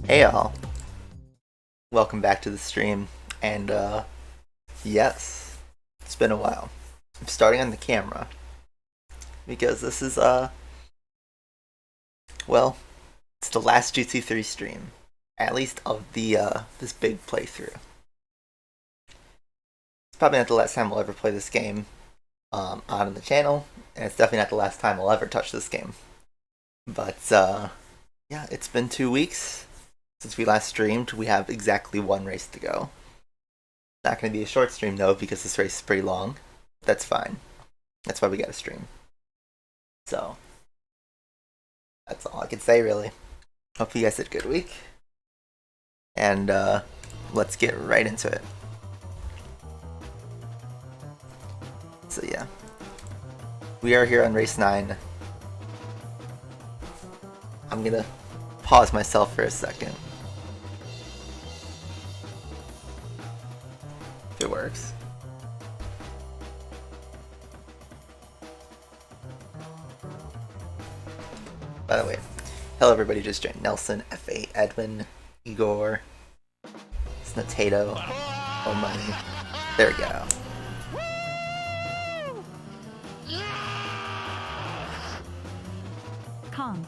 Hey all, welcome back to the stream, and yes, it's been a while. I'm starting on the camera, because this is, well, it's the last GT3 stream, at least of the, this big playthrough. It's probably not the last time I'll ever play this game, on the channel, and it's definitely not the last time I'll ever touch this game. But, yeah, it's been 2 weeks since we last streamed. We have exactly one race to go. Not going to be a short stream though, because this race is pretty long. That's fine. That's why we got to stream. So, that's all I can say really. Hope you guys had a good week. And let's get right into it. So yeah. We are here on race 9. I'm going to pause myself for a second. If it works. By the way, hello everybody, just joined. Nelson, F8, Edwin, Igor, Snatato, Oh Money. There we go. Calm.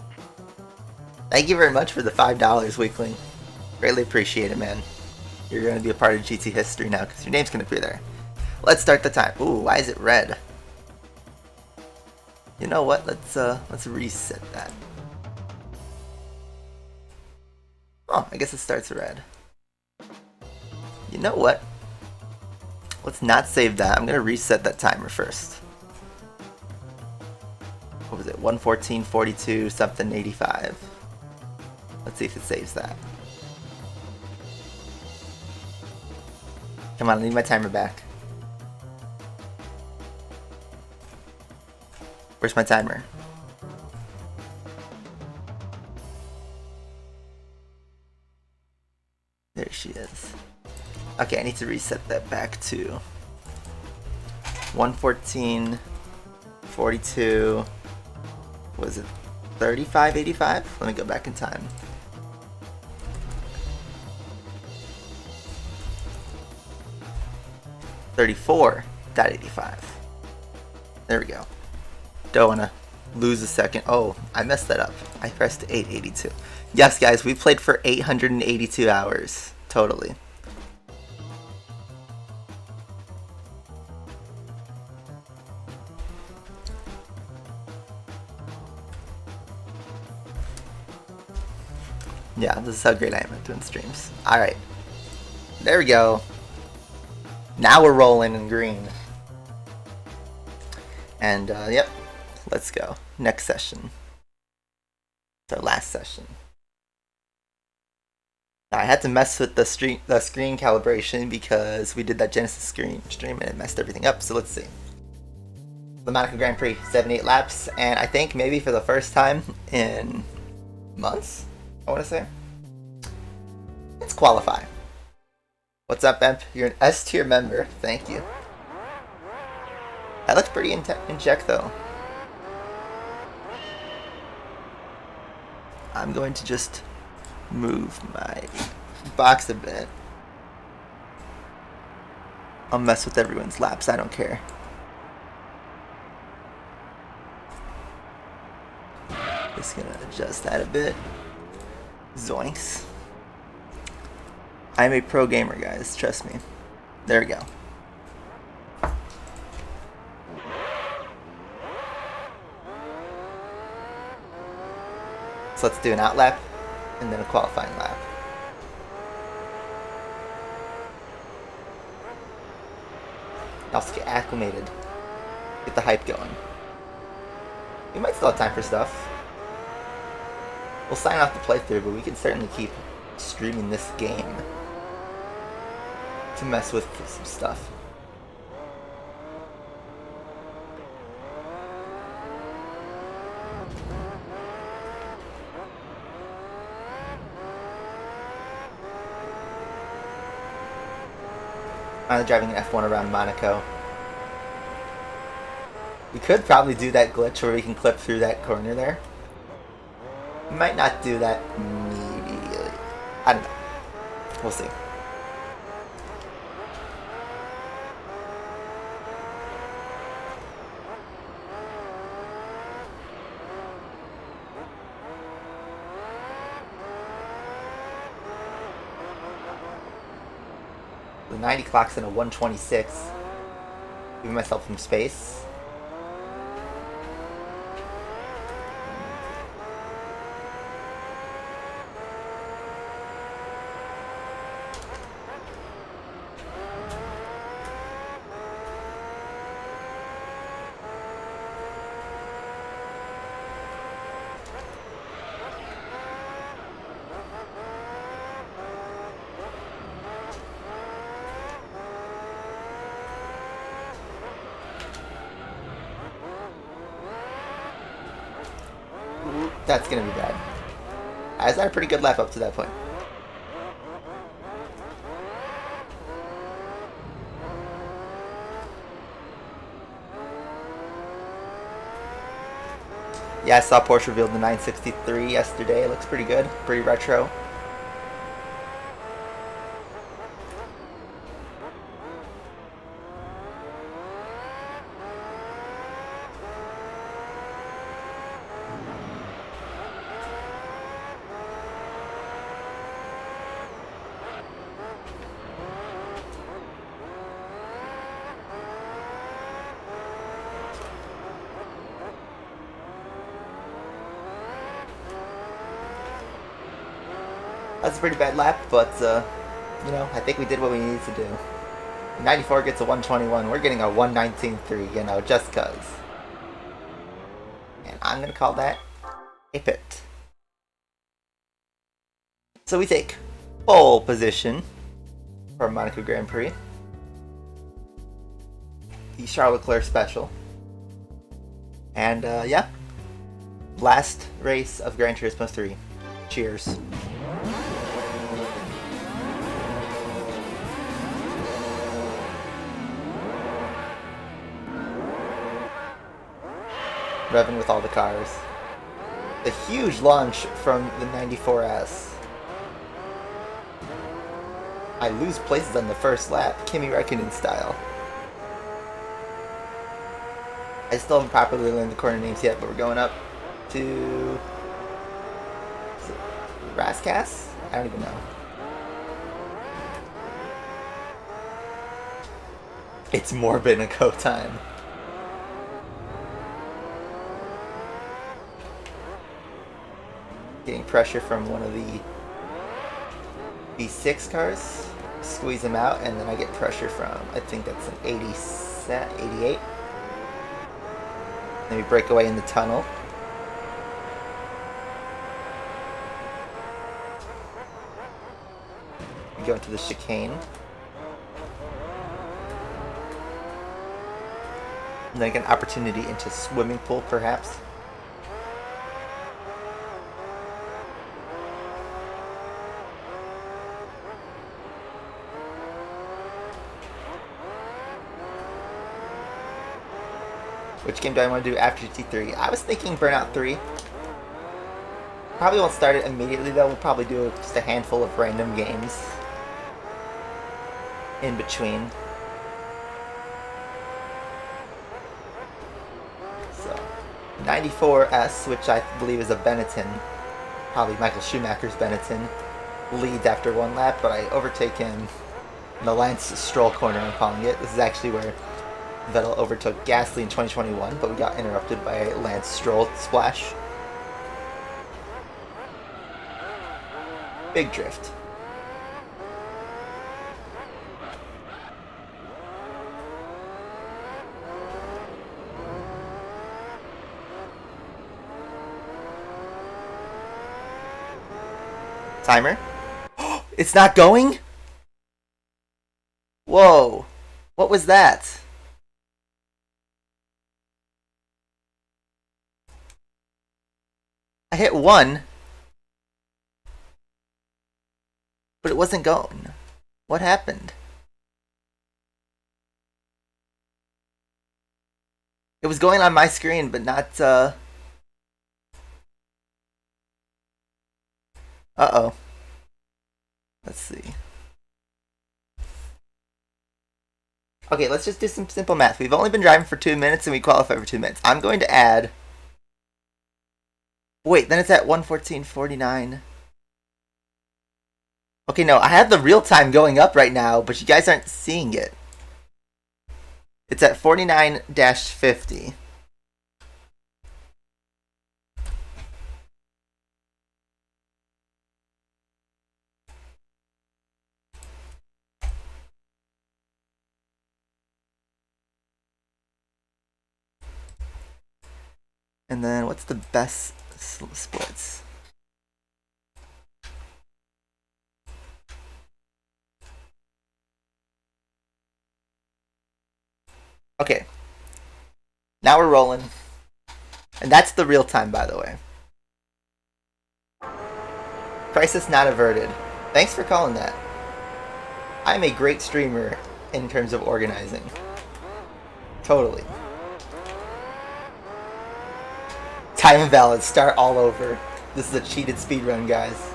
Thank you very much for the $5 weekly. Greatly appreciate it, man. You're going to be a part of GT history now because your name's going to appear there. Let's start the time. Ooh, why is it red? You know what? Let's reset that. Oh, I guess it starts red. You know what? Let's not save that. I'm going to reset that timer first. What was it? 114.42 something 85. Let's see if it saves that. Come on, I need my timer back. Where's my timer? There she is. Okay, I need to reset that back to 114.42. Was it 35.85? Let me go back in time. $34.85. There we go. Don't wanna lose a second. Oh, I messed that up. I pressed 882. Yes, guys, we played for 882 hours. Totally. Yeah, this is how great I am at doing streams. Alright. There we go. Now we're rolling in green. And, yep. Let's go. Next session. It's our last session. Now, I had to mess with the screen calibration because we did that Genesis stream and it messed everything up. So let's see. The Monaco Grand Prix, 78 laps, and I think maybe for the first time in months, I want to say, let's qualify. What's up, Emp? You're an S tier member. Thank you. That looks pretty in check, though. I'm going to just move my box a bit. I'll mess with everyone's laps. I don't care. Just gonna adjust that a bit. Zoinks. I'm a pro gamer, guys. Trust me. There we go. So let's do an out lap and then a qualifying lap. Also get acclimated. Get the hype going. We might still have time for stuff. We'll sign off the playthrough, but we can certainly keep streaming this game to mess with some stuff. I'm driving an F1 around Monaco. We could probably do that glitch where we can clip through that corner there. We might not do that immediately. I don't know. We'll see. The 90 clocks in a 126. Giving myself some space. That's gonna be bad. I was at a pretty good lap up to that point. Yeah, I saw Porsche revealed the 963 yesterday. It looks pretty good, pretty retro. That's a pretty bad lap, but, you know, I think we did what we needed to do. 94 gets a 121. We're getting a 119.3, you know, just cuz. And I'm going to call that a pit. So we take pole position for Monaco Grand Prix. The Charles Leclerc special. And, yeah. Last race of Gran Turismo 3. Cheers. Revving with all the cars. A huge launch from the 94S. I lose places on the first lap, Kimi Räikkönen style. I still haven't properly learned the corner names yet, but we're going up to Rascasse? I don't even know. It's Morbinico time. Getting pressure from one of the V6 cars, squeeze them out, and then I get pressure from, I think that's an 88. Then we break away in the tunnel. We go into the chicane. And then I get an opportunity into swimming pool, perhaps. Which game do I want to do after GT3? I was thinking Burnout 3. Probably won't start it immediately though. We'll probably do just a handful of random games in between. So, 94S, which I believe is a Benetton, probably Michael Schumacher's Benetton, leads after one lap, but I overtake him in the Lance Stroll corner, I'm calling it. This is actually where Vettel overtook Gasly in 2021, but we got interrupted by a Lance Stroll splash. Big drift. Timer? It's not going? Whoa. What was that? I hit 1, but it wasn't going. What happened? It was going on my screen, but not, Uh-oh. Let's see. Okay, let's just do some simple math. We've only been driving for 2 minutes and we qualify for 2 minutes. I'm going to add... Wait, then it's at 1:14:49. Okay, no, I have the real time going up right now, but you guys aren't seeing it. It's at 49-50. And then what's the best splits? Okay. Now we're rolling. And that's the real time, by the way. Crisis not averted. Thanks for calling that. I'm a great streamer in terms of organizing. Totally. Time invalid. Start all over. This is a cheated speedrun, guys.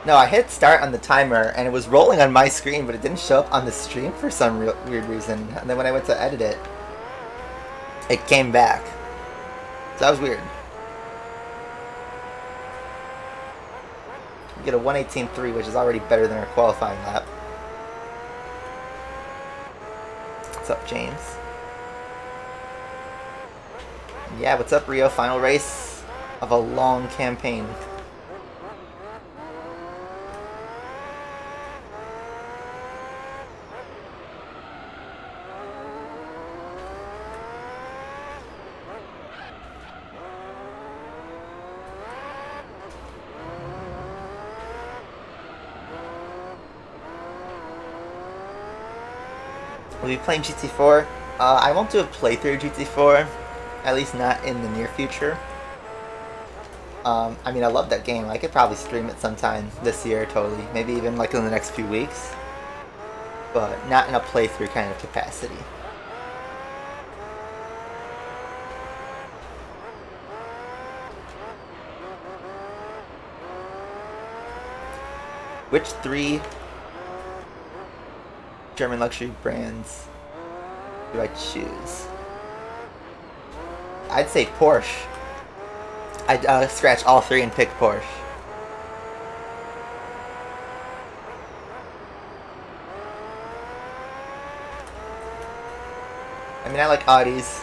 No, I hit start on the timer and it was rolling on my screen, but it didn't show up on the stream for some weird reason. And then when I went to edit it, it came back. So that was weird. We get a 1:18.3, which is already better than our qualifying lap. What's up, James? Yeah, what's up, Rio? Final race of a long campaign. We'll be playing GT4. I won't do a playthrough GT4, at least not in the near future. I mean, I love that game. I could probably stream it sometime this year, totally. Maybe even like in the next few weeks. But not in a playthrough kind of capacity. Which 3 German luxury brands do I choose? I'd say Porsche. I'd scratch all 3 and pick Porsche. I mean, I like Audis.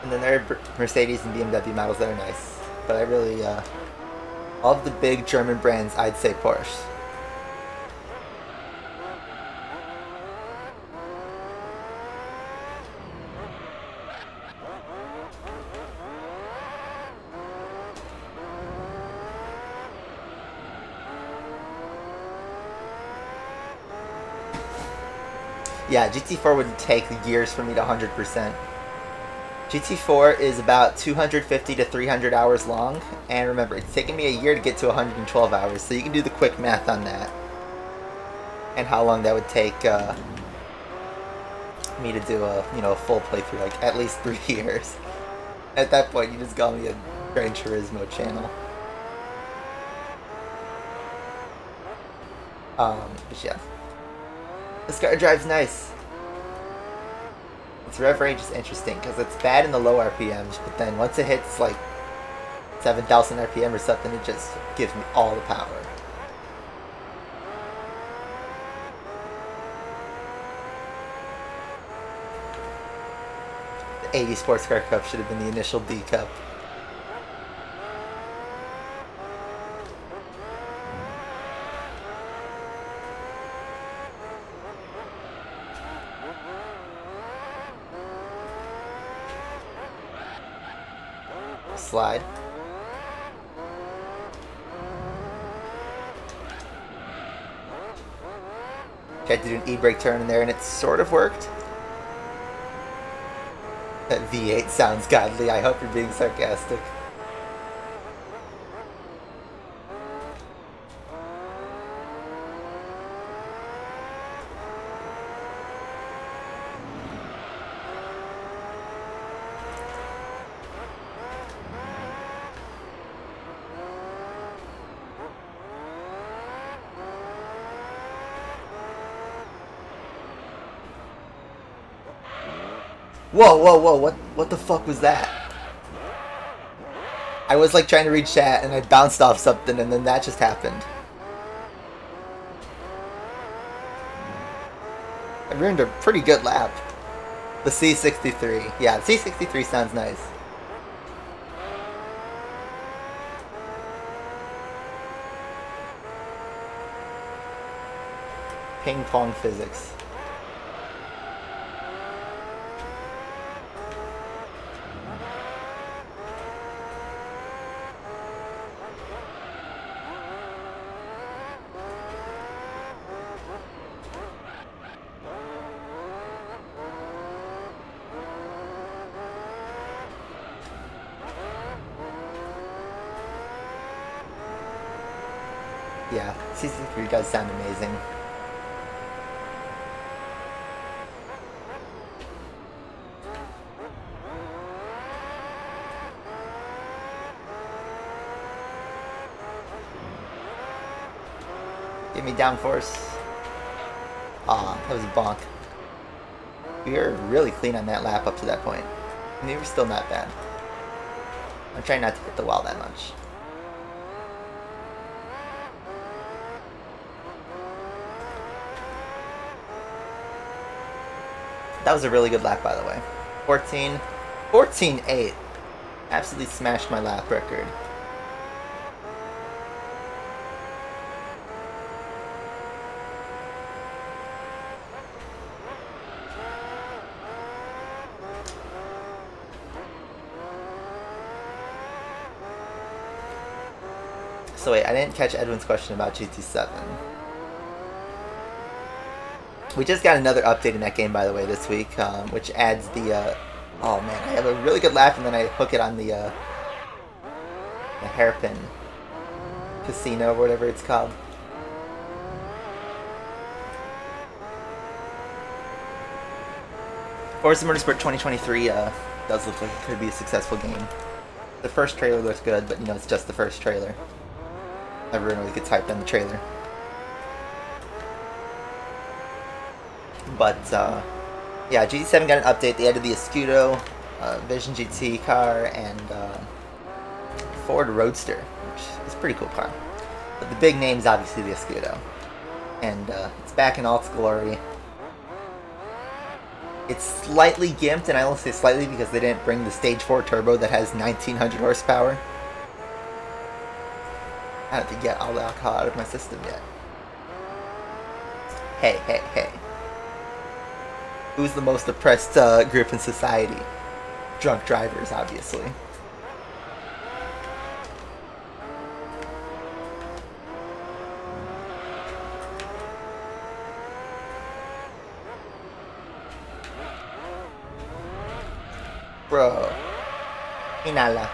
And then there are Mercedes and BMW models that are nice. But I really, of the big German brands, I'd say Porsche. Yeah, GT4 would take years for me to 100%. GT4 is about 250 to 300 hours long, and remember, it's taken me a year to get to 112 hours, so you can do the quick math on that. And how long that would take me to do a full playthrough, like at least 3 years. At that point, you just call me a Gran Turismo channel. But yeah. This car drives nice. Its rev range is interesting because it's bad in the low RPMs, but then once it hits like 7,000 RPM or something, it just gives me all the power. The 80 Sports Car Cup should have been the initial D Cup. Slide. Tried to do an e-brake turn in there and it sort of worked. That V8 sounds godly. I hope you're being sarcastic. Whoa, whoa, whoa, what the fuck was that? I was like trying to read chat and I bounced off something and then that just happened. I ruined a pretty good lap. The C63. Yeah, the C63 sounds nice. Ping pong physics. Yeah, C63 does sound amazing. Give me downforce. Aw, that was a bonk. We were really clean on that lap up to that point. And we were still not bad. I'm trying not to hit the wall that much. That was a really good lap, by the way. 14.8. Absolutely smashed my lap record. So wait, I didn't catch Edwin's question about GT7. We just got another update in that game, by the way, this week, which adds the, oh man, I have a really good lap and then I hook it on the hairpin casino, or whatever it's called. Forza Motorsport 2023 does look like it could be a successful game. The first trailer looks good, but you know, it's just the first trailer. Everyone always gets hyped on the trailer. But, yeah, GT7 got an update. They added the Escudo, Vision GT car, and Ford Roadster, which is a pretty cool car. But the big name is obviously the Escudo. And it's back in all its glory. It's slightly gimped, and I only say slightly because they didn't bring the Stage 4 turbo that has 1900 horsepower. I don't have to get all the alcohol out of my system yet. Hey, hey, hey. Who's the most oppressed group in society? Drunk drivers, obviously. Bro. Inala.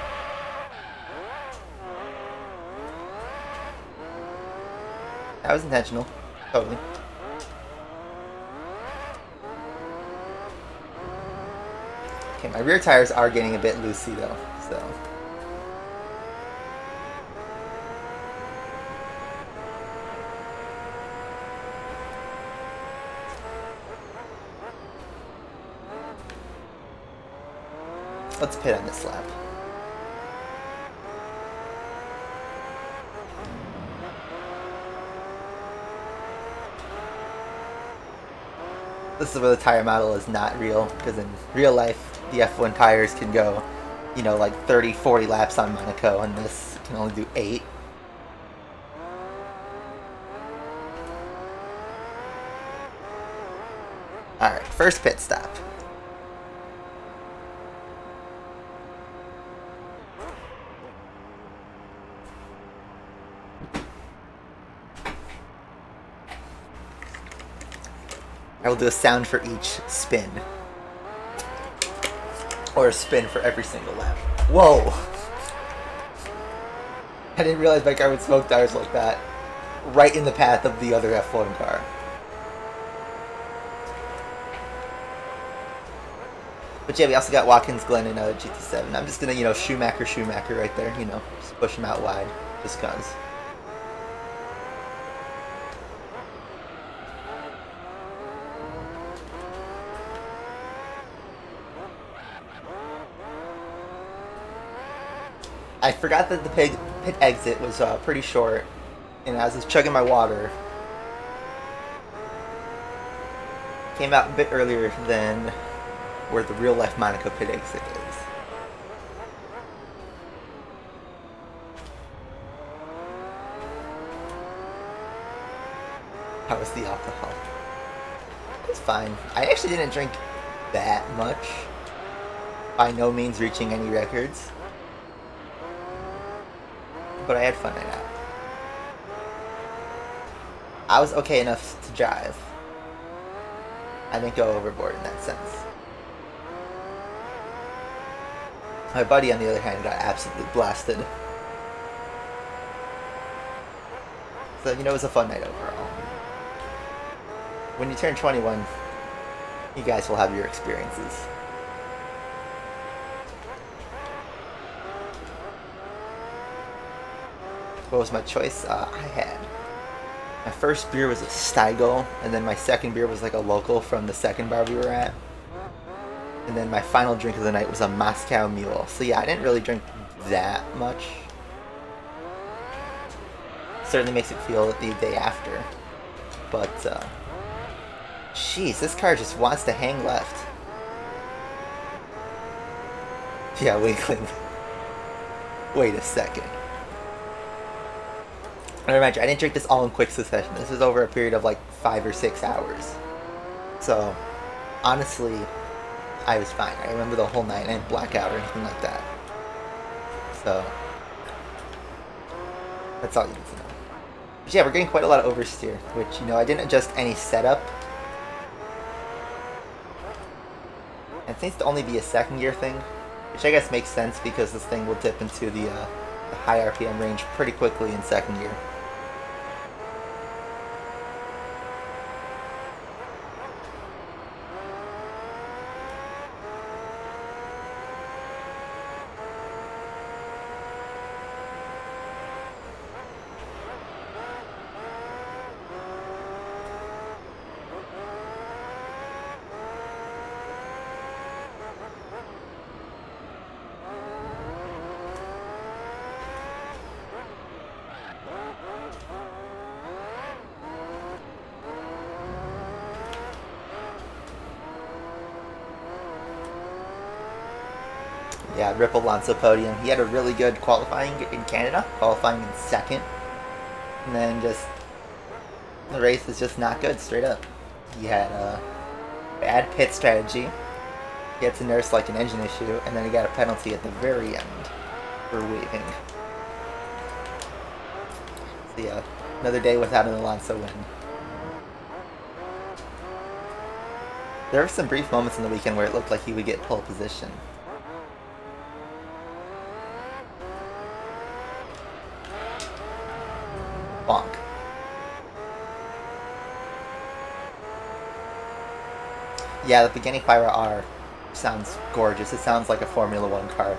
That was intentional. Totally. Okay, my rear tires are getting a bit loosey though, so. Let's pit on this lap. This is where the tire model is not real, because in real life, the F1 tires can go, you know, like 30, 40 laps on Monaco, and this can only do 8. Alright, first pit stop. I will do a sound for each spin. Or a spin for every single lap. Whoa! I didn't realize my car would smoke tires like that. Right in the path of the other F1 car. But yeah, we also got Watkins Glen in GT7. I'm just gonna, you know, Schumacher right there, you know. Just push him out wide. Just cause. I forgot that the pit exit was pretty short, and as I was chugging my water, came out a bit earlier than where the real life Monaco pit exit is. How was the alcohol? It was fine. I actually didn't drink that much. By no means reaching any records. But I had fun night out. I was okay enough to drive. I didn't go overboard in that sense. My buddy, on the other hand, got absolutely blasted. So, you know, it was a fun night overall. When you turn 21, you guys will have your experiences. What was my choice? I had... My first beer was a Stiegel, and then my second beer was like a local from the second bar we were at. And then my final drink of the night was a Moscow Mule. So yeah, I didn't really drink that much. Certainly makes it feel the day after. But, jeez, this car just wants to hang left. Yeah, wait a second. I remind you, I didn't drink this all in quick succession. This was over a period of like 5 or 6 hours. So, honestly, I was fine. I remember the whole night. I didn't black out or anything like that. So, that's all you need to know. But yeah, we're getting quite a lot of oversteer, which, you know, I didn't adjust any setup. And it seems to only be a second gear thing, which I guess makes sense because this thing will dip into the high RPM range pretty quickly in second gear. Yeah, Rip Alonso podium. He had a really good qualifying in Canada, qualifying in second. And then just, the race was just not good, straight up. He had a bad pit strategy. He had to nurse like an engine issue, and then he got a penalty at the very end for waving. So yeah, another day without an Alonso win. There were some brief moments in the weekend where it looked like he would get pole position. Bonk. Yeah, the beginning Pyra R sounds gorgeous. It sounds like a Formula 1 car.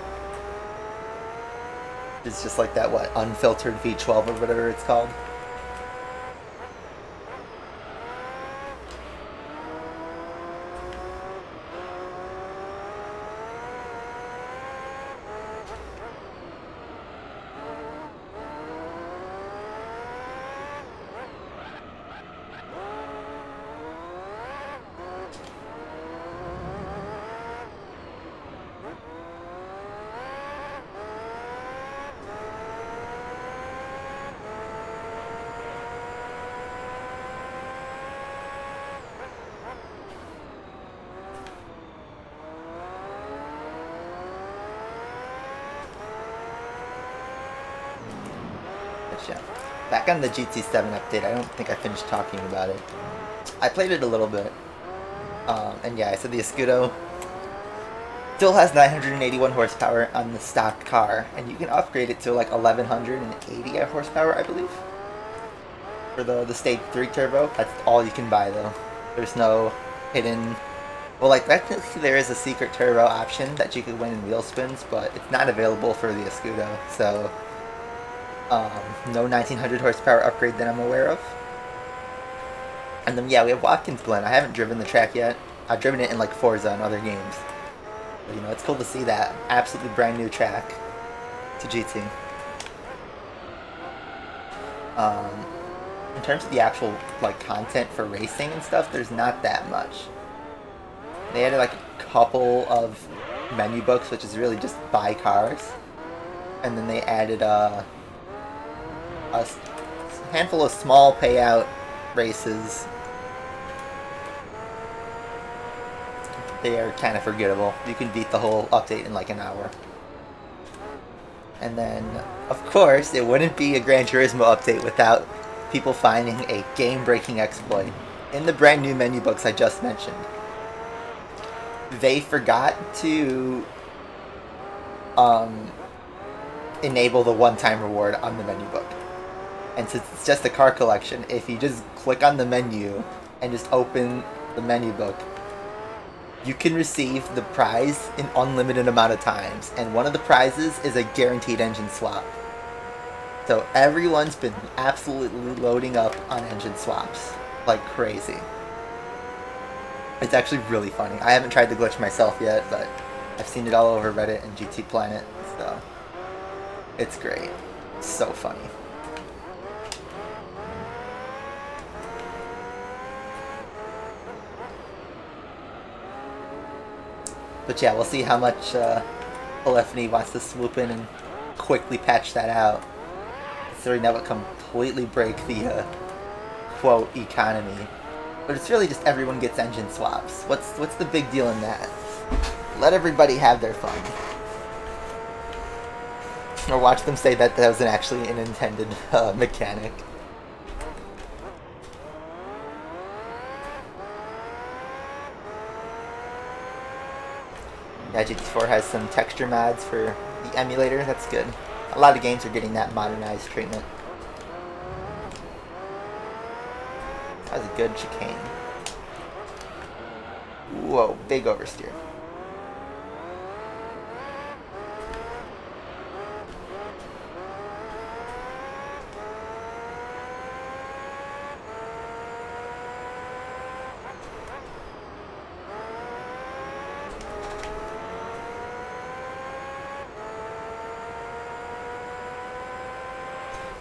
It's just like that, what, unfiltered V12 or whatever it's called. Back on the GT7 update, I don't think I finished talking about it. I played it a little bit. And yeah, I said the Escudo still has 981 horsepower on the stock car, and you can upgrade it to like 1180 horsepower, I believe. For the Stage 3 turbo. That's all you can buy though. There's no hidden... Well, like, technically there is a secret turbo option that you could win in wheel spins, but it's not available for the Escudo, so... no 1900 horsepower upgrade that I'm aware of. And then, yeah, we have Watkins Glen. I haven't driven the track yet. I've driven it in, like, Forza and other games. But, you know, it's cool to see that absolutely brand new track. to GT. In terms of the actual like content for racing and stuff, there's not that much. They added like a couple of menu books, which is really just buy cars, and then they added a handful of small payout races. They are kind of forgettable. You can beat the whole update in like an hour. And then, of course, it wouldn't be a Gran Turismo update without people finding a game-breaking exploit in the brand new menu books I just mentioned. They forgot to enable the one-time reward on the menu book. And since it's just a car collection, if you just click on the menu and just open the menu book, you can receive the prize an unlimited amount of times. And one of the prizes is a guaranteed engine swap. So everyone's been absolutely loading up on engine swaps like crazy. It's actually really funny. I haven't tried the glitch myself yet, but I've seen it all over Reddit and GT Planet, so it's great. It's so funny. But yeah, we'll see how much Polyphony wants to swoop in and quickly patch that out. Considering that would completely break the quote economy. But it's really just everyone gets engine swaps. What's the big deal in that? Let everybody have their fun. Or watch them say that that wasn't actually an intended mechanic. Yeah, GT4 has some texture mods for the emulator. That's good. A lot of games are getting that modernized treatment. That was a good chicane. Whoa, big oversteer.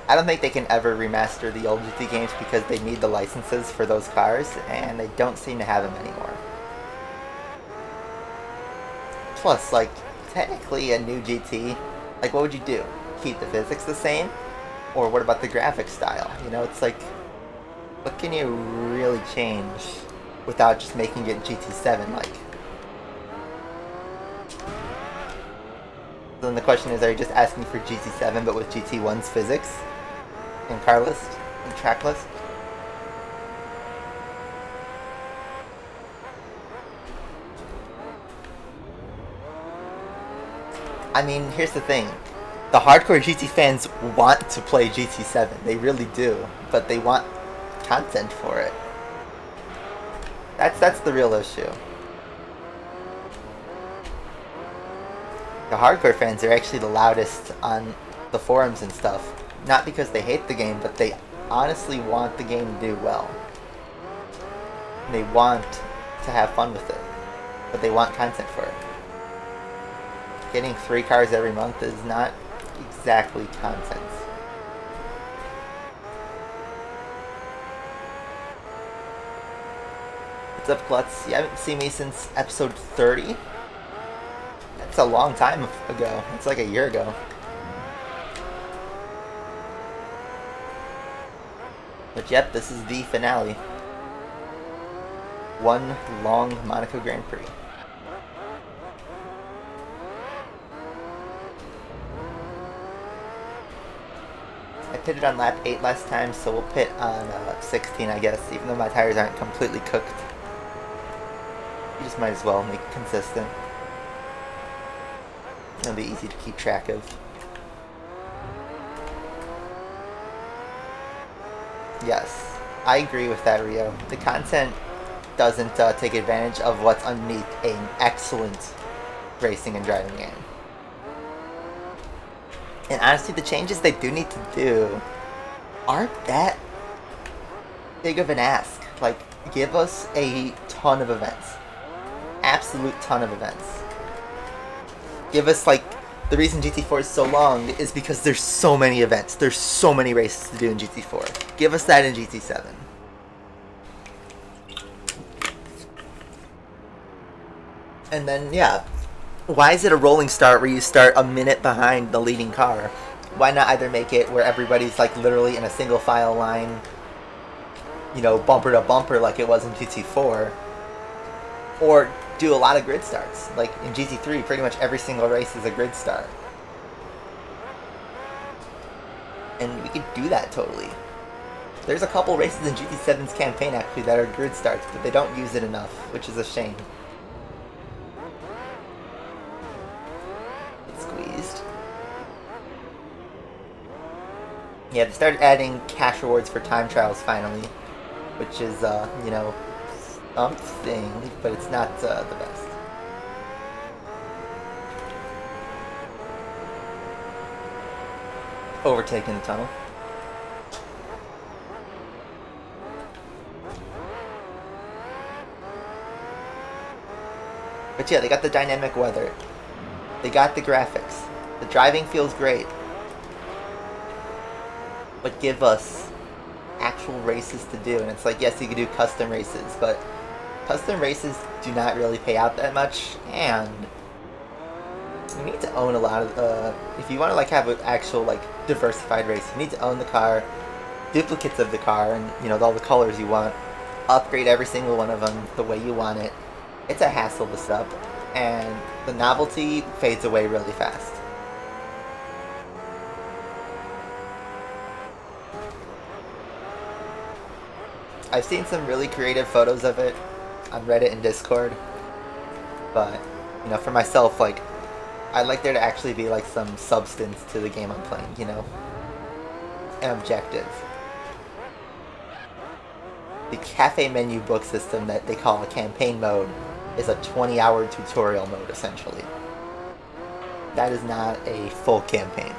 I don't think they can ever remaster the old GT games because they need the licenses for those cars, and they don't seem to have them anymore. Plus, like, technically a new GT, like, what would you do? Keep the physics the same? Or what about the graphic style? You know, it's like, what can you really change without just making it GT7-like? So then the question is, are you just asking for GT7 but with GT1's physics? And car list? And track list? I mean, here's the thing. The hardcore GT fans want to play GT7. They really do. But they want content for it. That's the real issue. The hardcore fans are actually the loudest on the forums and stuff. Not because they hate the game, but they honestly want the game to do well. They want to have fun with it. But they want content for it. Getting 3 cars every month is not exactly content. What's up, Klutz? You haven't seen me since episode 30? That's a long time ago. It's like a year ago. But yep, this is the finale. One long Monaco Grand Prix. I pitted on lap 8 last time, so we'll pit on 16, I guess, even though my tires aren't completely cooked. You just might as well make it consistent. It'll be easy to keep track of. Yes, I agree with that, Rio. The content doesn't take advantage of what's underneath an excellent racing and driving game. And honestly, the changes they do need to do aren't that big of an ask. Like, give us a ton of events. Absolute ton of events. Give us, like, the reason GT4 is so long is because there's so many events. There's so many races to do in GT4. Give us that in GT7. And then, yeah, why is it a rolling start where you start a minute behind the leading car? Why not either make it where everybody's like literally in a single file line, you know, bumper to bumper like it was in GT4, or do a lot of grid starts. Like in GT3, pretty much every single race is a grid start. And we could do that totally. There's a couple races in GT7's campaign actually that are grid starts, but they don't use it enough, which is a shame. It's squeezed. Yeah, they started adding cash rewards for time trials finally, which is, you know, something, but it's not the best. Overtaking the tunnel. But yeah, they got the dynamic weather. They got the graphics. The driving feels great. But give us actual races to do. And it's like, yes, you can do custom races, but custom races do not really pay out that much, and you need to own a lot of, if you want to like have an actual like diversified race, you need to own the car, duplicates of the car, and you know, all the colors you want, upgrade every single one of them the way you want it. It's a hassle to set up, and the novelty fades away really fast. I've seen some really creative photos of it on Reddit and Discord, but you know, for myself, like, I'd like there to actually be like some substance to the game I'm playing, you know, an objective. The cafe menu book system that they call a campaign mode is a 20-hour tutorial mode essentially. That is not a full campaign.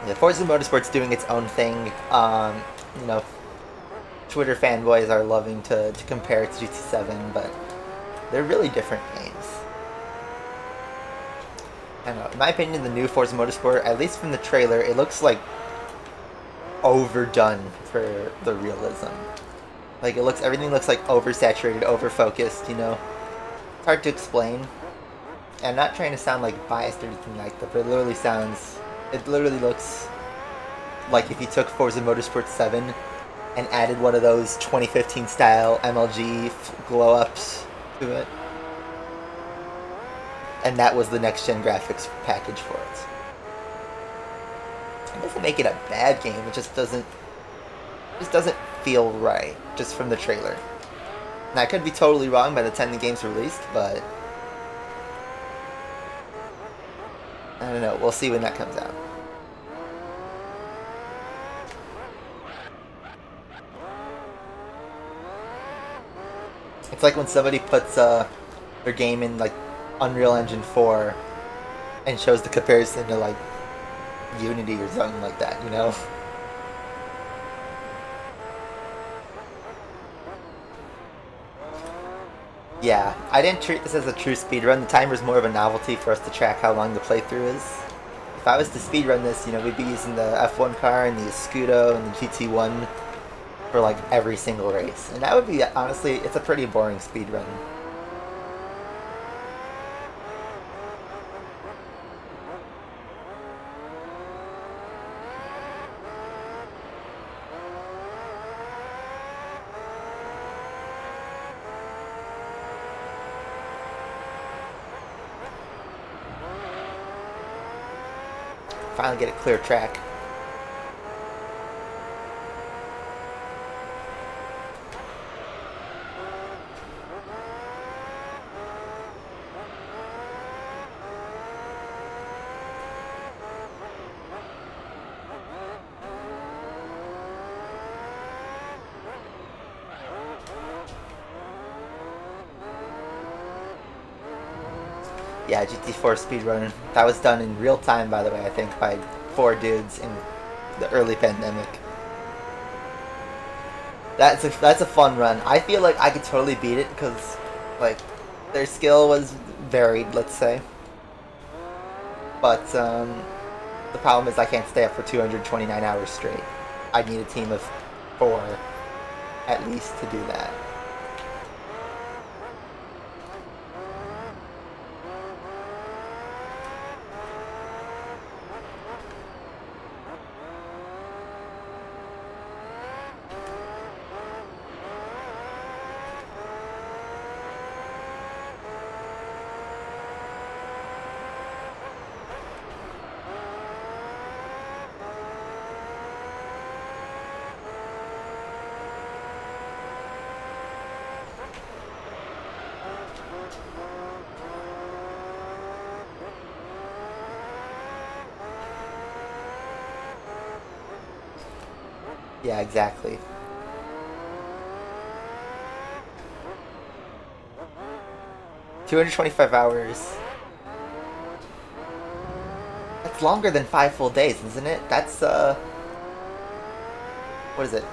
Yeah, Forza Motorsport's doing its own thing. You know, Twitter fanboys are loving to compare it to GT7, but they're really different games. I don't know. In my opinion, the new Forza Motorsport, at least from the trailer, it looks like overdone for the realism. Like everything looks like oversaturated, overfocused. You know, it's hard to explain. And I'm not trying to sound like biased or anything like that, but it literally looks like if you took Forza Motorsport 7 and added one of those 2015 style MLG glow-ups to it. And that was the next-gen graphics package for it. It doesn't make it a bad game, it just doesn't feel right, just from the trailer. Now, I could be totally wrong by the time the game's released, but I don't know, we'll see when that comes out. It's like when somebody puts their game in like Unreal Engine 4 and shows the comparison to like Unity or something like that, you know? Yeah, I didn't treat this as a true speedrun. The timer's more of a novelty for us to track how long the playthrough is. If I was to speedrun this, you know, we'd be using the F1 car and the Escudo and the GT1 for like every single race. And that would be, honestly, it's a pretty boring speedrun. Finally get a clear track. Yeah, GT4 speedrun. That was done in real time, by the way, I think, by 4 dudes in the early pandemic. That's a fun run. I feel like I could totally beat it because, like, Their skill was varied, let's say. But the problem is I can't stay up for 229 hours straight. I need a team of 4 at least to do that. Yeah, exactly. $225. That's longer than 5 full days, isn't it? That's what is it?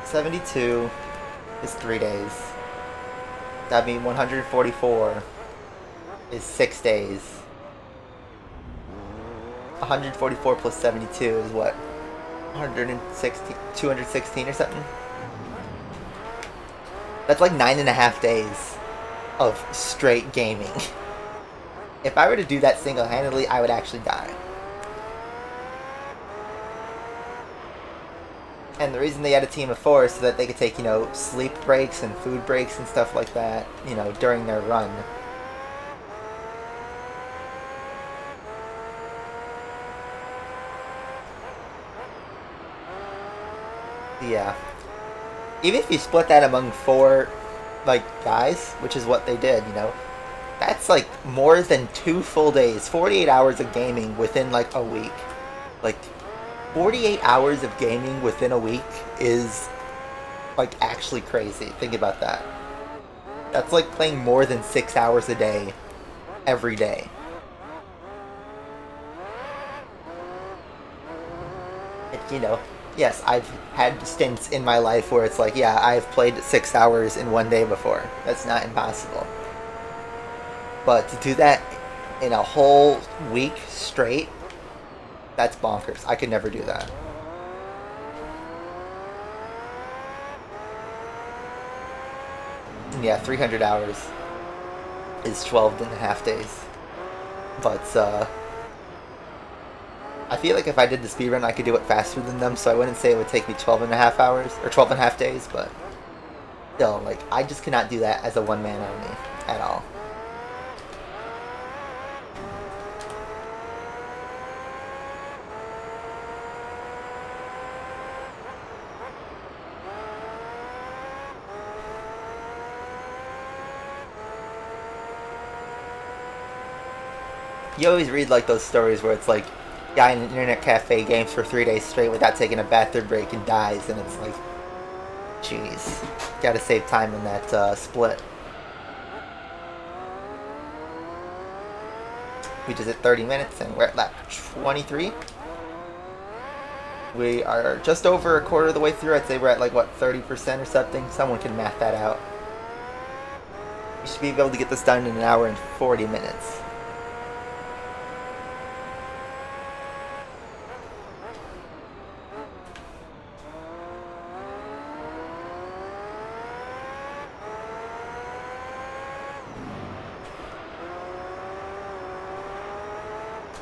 72 is 3 days. That'd mean 144 is 6 days. 144 plus 72 is what? 116, 216 or something? That's like 9.5 days of straight gaming. If I were to do that single-handedly, I would actually die. And the reason they had a team of 4 is so that they could take, sleep breaks and food breaks and stuff like that, during their run. Yeah. Even if you split that among 4, guys, which is what they did, that's, more than 2 full days. 48 hours of gaming within, a week. 48 hours of gaming within a week is, actually crazy. Think about that. That's like playing more than 6 hours a day, every day. And, yes, I've had stints in my life where it's yeah, I've played 6 hours in one day before. That's not impossible. But to do that in a whole week straight, that's bonkers. I could never do that. And yeah, 300 hours is 12.5 days. But, I feel like if I did the speedrun, I could do it faster than them, so I wouldn't say it would take me 12.5 hours, or 12.5 days, but still, I just cannot do that as a one-man army at all. You always read, those stories where it's guy in an internet cafe games for 3 days straight without taking a bathroom break and dies, and it's jeez, gotta save time in that split. We just hit 30 minutes and we're at lap 23. We are just over a quarter of the way through. I'd say we're at 30% or something. Someone can math that out. We should be able to get this done in an hour and 40 minutes.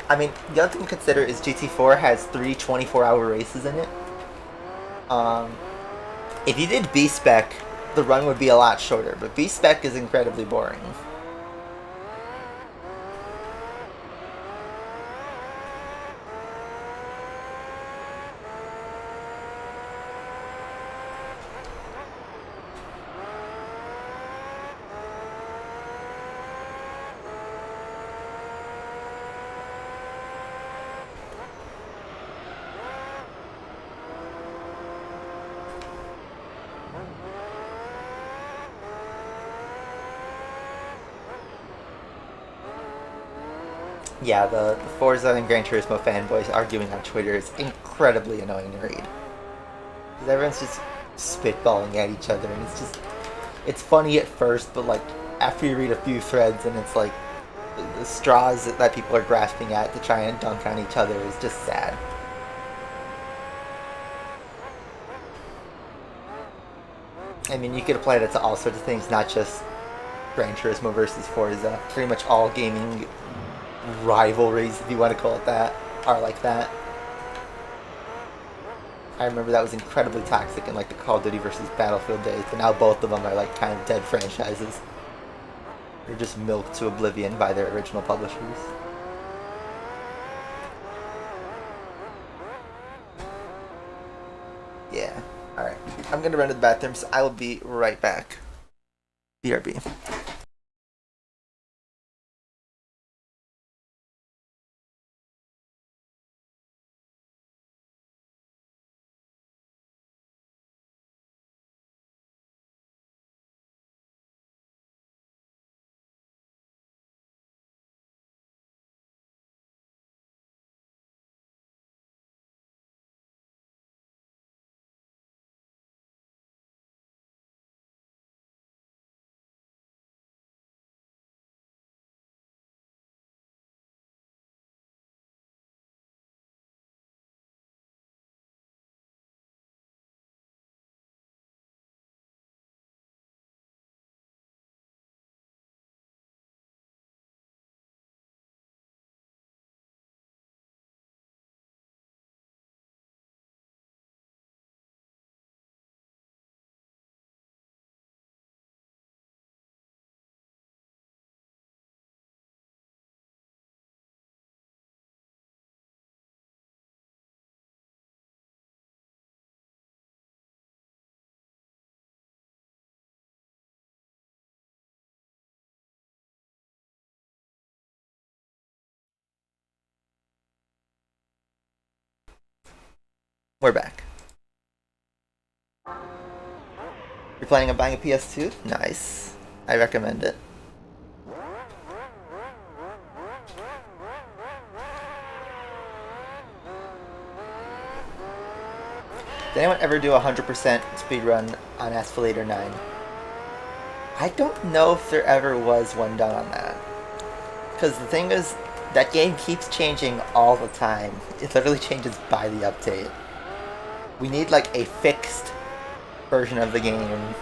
I mean, the other thing to consider is GT4 has 3 24-hour races in it. If you did B-Spec, the run would be a lot shorter, but B-Spec is incredibly boring. Yeah, the Forza and Gran Turismo fanboys arguing on Twitter is incredibly annoying to read. Because everyone's just spitballing at each other, and it's funny at first, but after you read a few threads and it's like the straws that people are grasping at to try and dunk on each other is just sad. I mean, you could apply that to all sorts of things, not just Gran Turismo versus Forza. Pretty much all gaming rivalries, if you want to call it that, are like that. I remember that was incredibly toxic in like the Call of Duty versus Battlefield days, but now both of them are like kind of dead franchises. They're just milked to oblivion by their original publishers. Yeah. Alright. I'm gonna run to the bathroom, so I will be right back. BRB. We're back. You're planning on buying a PS2? Nice. I recommend it. Did anyone ever do a 100% speedrun on Asphylator 9? I don't know if there ever was one done on that. Because the thing is, that game keeps changing all the time. It literally changes by the update. We need like a fixed version of the game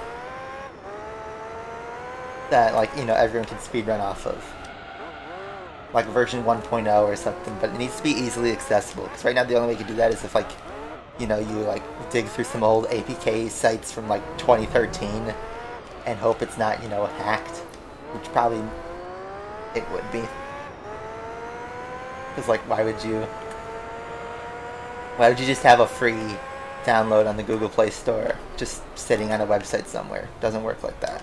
that, like, you know, everyone can speedrun off of. Like version 1.0 or something, but it needs to be easily accessible. Because right now the only way you can do that is if, like, you know, you like dig through some old APK sites from like 2013 and hope it's not, you know, hacked, which probably it would be. Because, like, why would you just have a free download on the Google Play Store just sitting on a website somewhere? It doesn't work like that.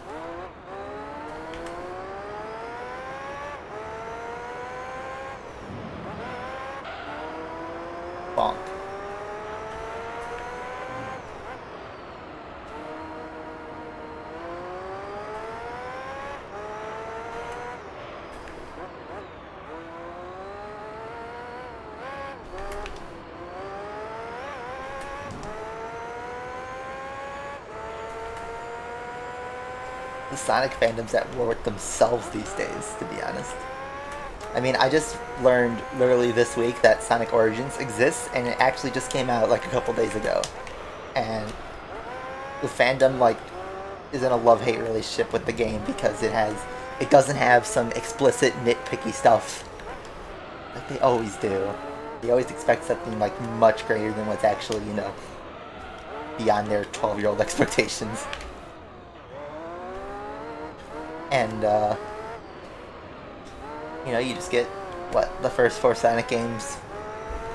Bonk. The Sonic fandom's at war with themselves these days, to be honest. I mean, I just learned literally this week that Sonic Origins exists, and it actually just came out like a couple days ago. And the fandom, like, is in a love-hate relationship with the game because it doesn't have some explicit nitpicky stuff like they always do. They always expect something like much greater than what's actually, you know, beyond their 12-year-old expectations. And, you know, you just get, what, the first 4 Sonic games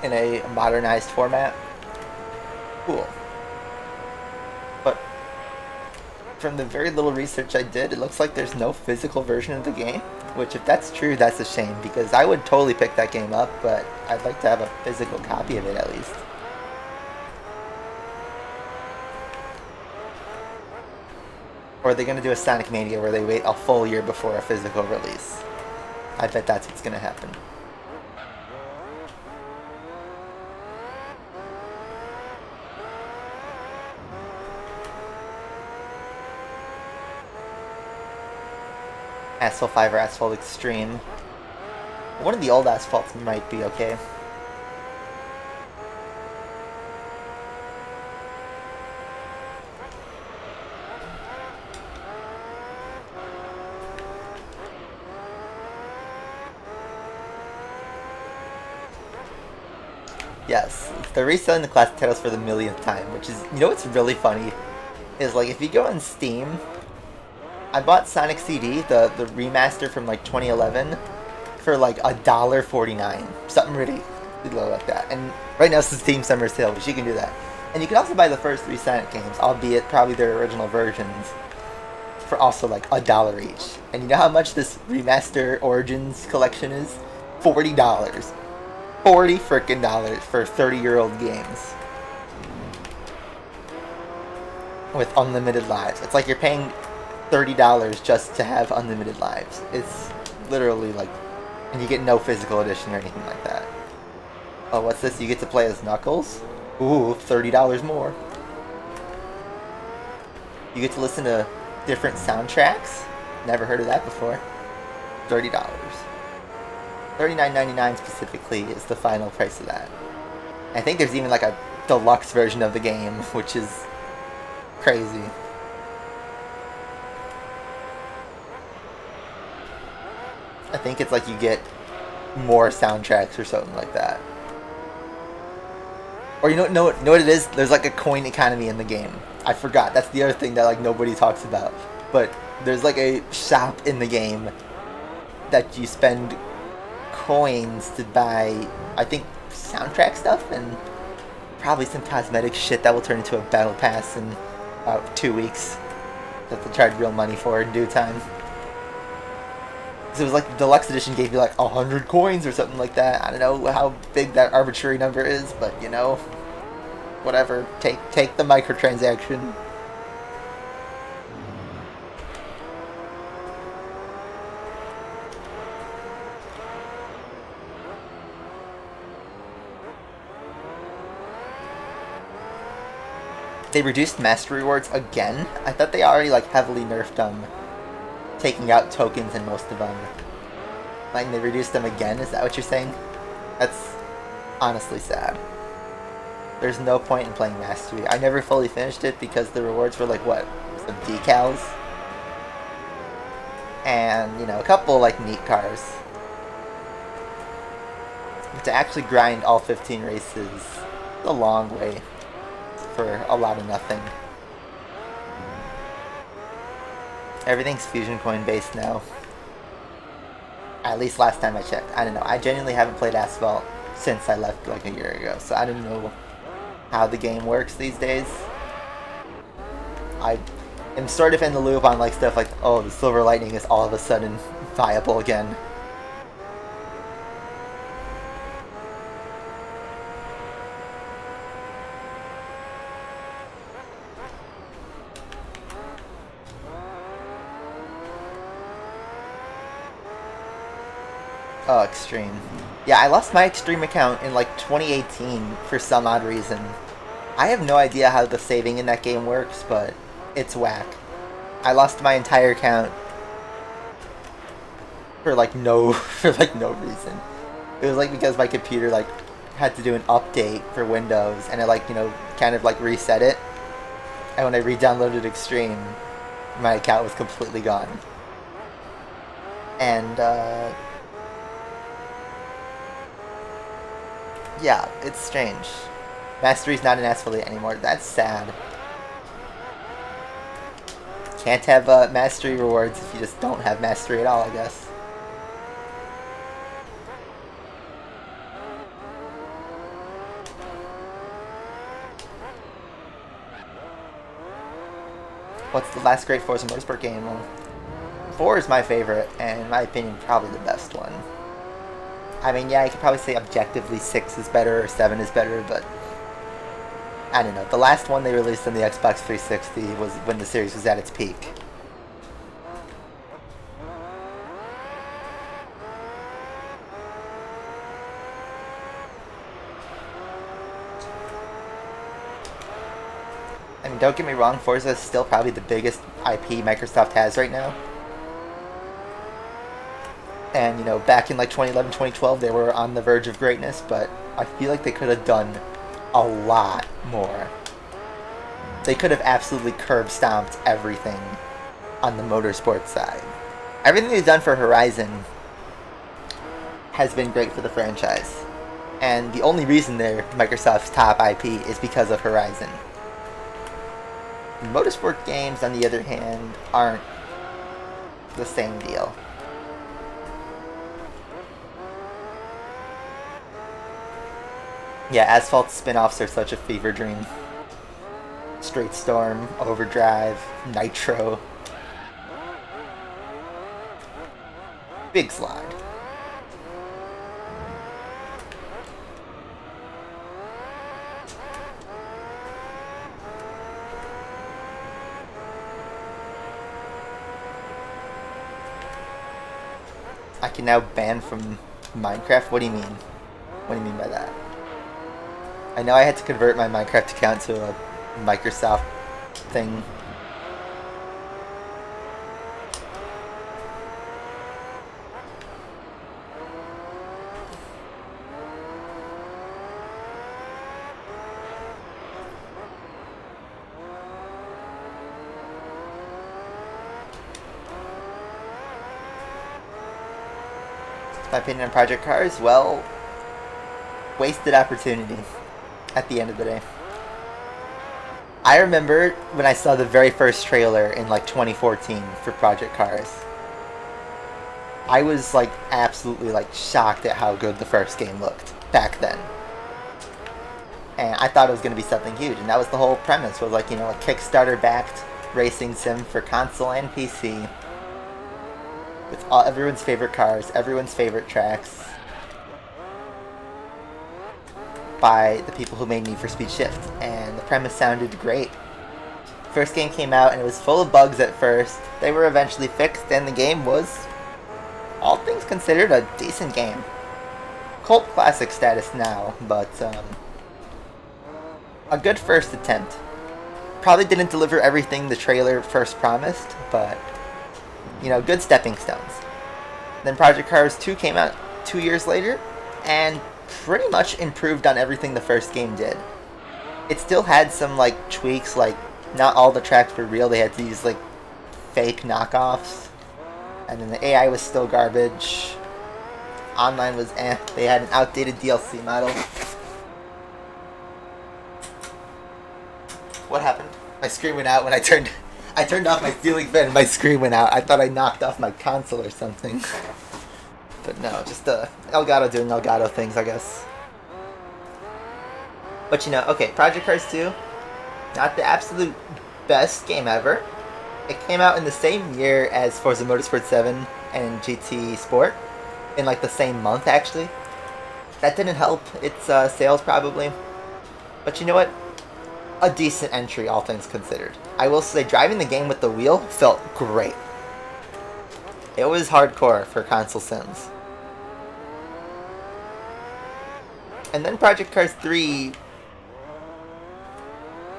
in a modernized format? Cool. But from the very little research I did, it looks like there's no physical version of the game, which, if that's true, that's a shame, because I would totally pick that game up, but I'd like to have a physical copy of it at least. Or are they going to do a Sonic Mania where they wait a full year before a physical release? I bet that's what's going to happen. Asphalt 5 or Asphalt Extreme. One of the old Asphalts might be okay. Yes, they're reselling the classic titles for the millionth time, which is, you know what's really funny? Is like, if you go on Steam, I bought Sonic CD, the remaster from like 2011, for like $1.49. Something really low like that. And right now it's the Steam Summer Sale, but you can do that. And you can also buy the first 3 Sonic games, albeit probably their original versions, for also like $1 each. And you know how much this remaster Origins collection is? $40. $40 frickin' dollars for 30-year-old games. With unlimited lives. It's like you're paying $30 just to have unlimited lives. It's literally like... And you get no physical edition or anything like that. Oh, what's this? You get to play as Knuckles? Ooh, $30 more. You get to listen to different soundtracks? Never heard of that before. $30. $39.99 specifically is the final price of that. I think there's even like a deluxe version of the game, which is crazy. I think it's like you get more soundtracks or something like that. Or you know what it is? There's like a coin economy in the game. I forgot. That's the other thing that like nobody talks about. But there's like a shop in the game that you spend coins to buy, I think, soundtrack stuff and probably some cosmetic shit that will turn into a battle pass in about 2 weeks that they charge real money for in due time. Because it was like the deluxe edition gave you like 100 coins or something like that. I don't know how big that arbitrary number is, but you know, whatever. Take the microtransaction. They reduced mastery rewards again? I thought they already like heavily nerfed them, taking out tokens in most of them. Like they reduced them again? Is that what you're saying? That's honestly sad. There's no point in playing Mastery. I never fully finished it because the rewards were like what? Some decals? And, you know, a couple like neat cars. But to actually grind all 15 races is a long way for a lot of nothing. Everything's Fusion Coin based now. At least last time I checked. I don't know. I genuinely haven't played Asphalt since I left like a year ago, so I don't know how the game works these days. I am sort of in the loop on like stuff like, oh, the Silver Lightning is all of a sudden viable again. Oh, Extreme. Yeah, I lost my Extreme account in like 2018 for some odd reason. I have no idea how the saving in that game works, but it's whack. I lost my entire account for like no reason. It was like because my computer like had to do an update for Windows and it like, you know, kind of like reset it. And when I re-downloaded Extreme, my account was completely gone. And yeah, it's strange. Mastery's not an Asphalt anymore. That's sad. Can't have Mastery rewards if you just don't have Mastery at all, I guess. What's the last great Forza Motorsport game? Well, 4 is my favorite, and in my opinion, probably the best one. I mean, yeah, you could probably say objectively 6 is better or 7 is better, but I don't know. The last one they released on the Xbox 360 was when the series was at its peak. I mean, don't get me wrong, Forza is still probably the biggest IP Microsoft has right now. And, back in like 2011, 2012, they were on the verge of greatness, but I feel like they could have done a lot more. They could have absolutely curb stomped everything on the motorsports side. Everything they've done for Horizon has been great for the franchise. And the only reason they're Microsoft's top IP is because of Horizon. Motorsport games, on the other hand, aren't the same deal. Yeah, Asphalt spin-offs are such a fever dream. Straight Storm, Overdrive, Nitro. Big Slide. I can now ban from Minecraft? What do you mean? What do you mean by that? I know I had to convert my Minecraft account to a Microsoft thing. My opinion on Project Cars? Well, wasted opportunity at the end of the day. I remember when I saw the very first trailer in like 2014 for Project Cars. I was like absolutely like shocked at how good the first game looked back then. And I thought it was going to be something huge, and that was the whole premise, was like, a Kickstarter backed racing sim for console and PC. With everyone's favorite cars, everyone's favorite tracks, by the people who made Need for Speed Shift, and the premise sounded great. First game came out and it was full of bugs at first. They were eventually fixed, and the game was, all things considered, a decent game. Cult classic status now, but a good first attempt. Probably didn't deliver everything the trailer first promised, but good stepping stones. Then Project Cars 2 came out 2 years later, and pretty much improved on everything the first game did. It still had some tweaks, not all the tracks were real. They had to use fake knockoffs, and then the AI was still garbage. Online was eh. They had an outdated DLC model. What happened? My screen went out when I turned off my ceiling fan and my screen went out. I thought I knocked off my console or something. But no, just Elgato doing Elgato things, I guess. But okay, Project Cars 2, not the absolute best game ever. It came out in the same year as Forza Motorsport 7 and GT Sport, in the same month actually. That didn't help its sales probably. But you know what? A decent entry, all things considered. I will say, driving the game with the wheel felt great. It was hardcore for console sims. And then Project Cars 3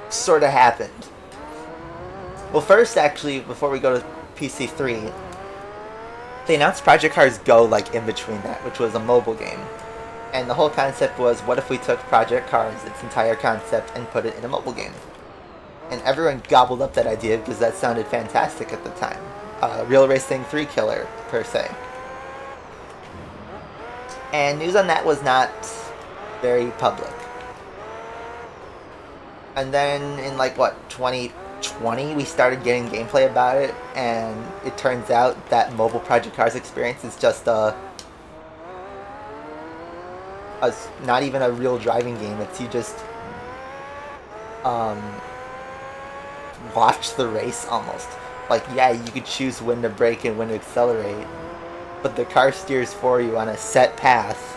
sort of happened. Well, first, actually, before we go to PC 3, they announced Project Cars Go in between that, which was a mobile game. And the whole concept was, what if we took Project Cars, its entire concept, and put it in a mobile game? And everyone gobbled up that idea because that sounded fantastic at the time. Real Racing 3 killer, per se. And news on that was not very public. And then in 2020, we started getting gameplay about it, and it turns out that mobile Project Cars experience is just not even a real driving game. It's you just watch the race almost. Yeah, you could choose when to brake and when to accelerate, but the car steers for you on a set path,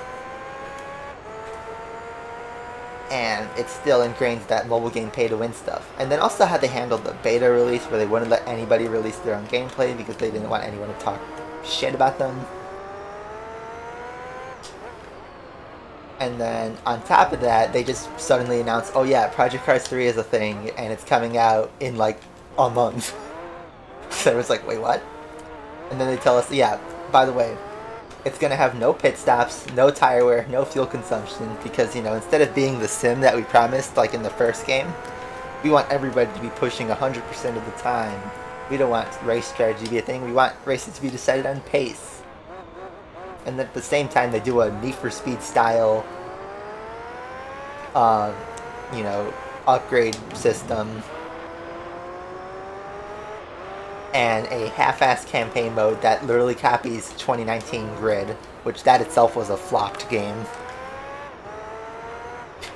and it still ingrains that mobile game pay-to-win stuff. And then also how they handled the beta release, where they wouldn't let anybody release their own gameplay because they didn't want anyone to talk shit about them. And then on top of that, they just suddenly announced, oh yeah, Project Cars 3 is a thing, and it's coming out in a month. So it was wait, what? And then they tell us, yeah, by the way, It's going to have no pit stops, no tire wear, no fuel consumption, because, you know, instead of being the sim that we promised, like in the first game, we want everybody to be pushing 100% of the time. We don't want race strategy to be a thing. We want races to be decided on pace. And then at the same time, they do a Need for Speed style, you know, upgrade system and a half-assed campaign mode that literally copies 2019 Grid, which that itself was a flopped game.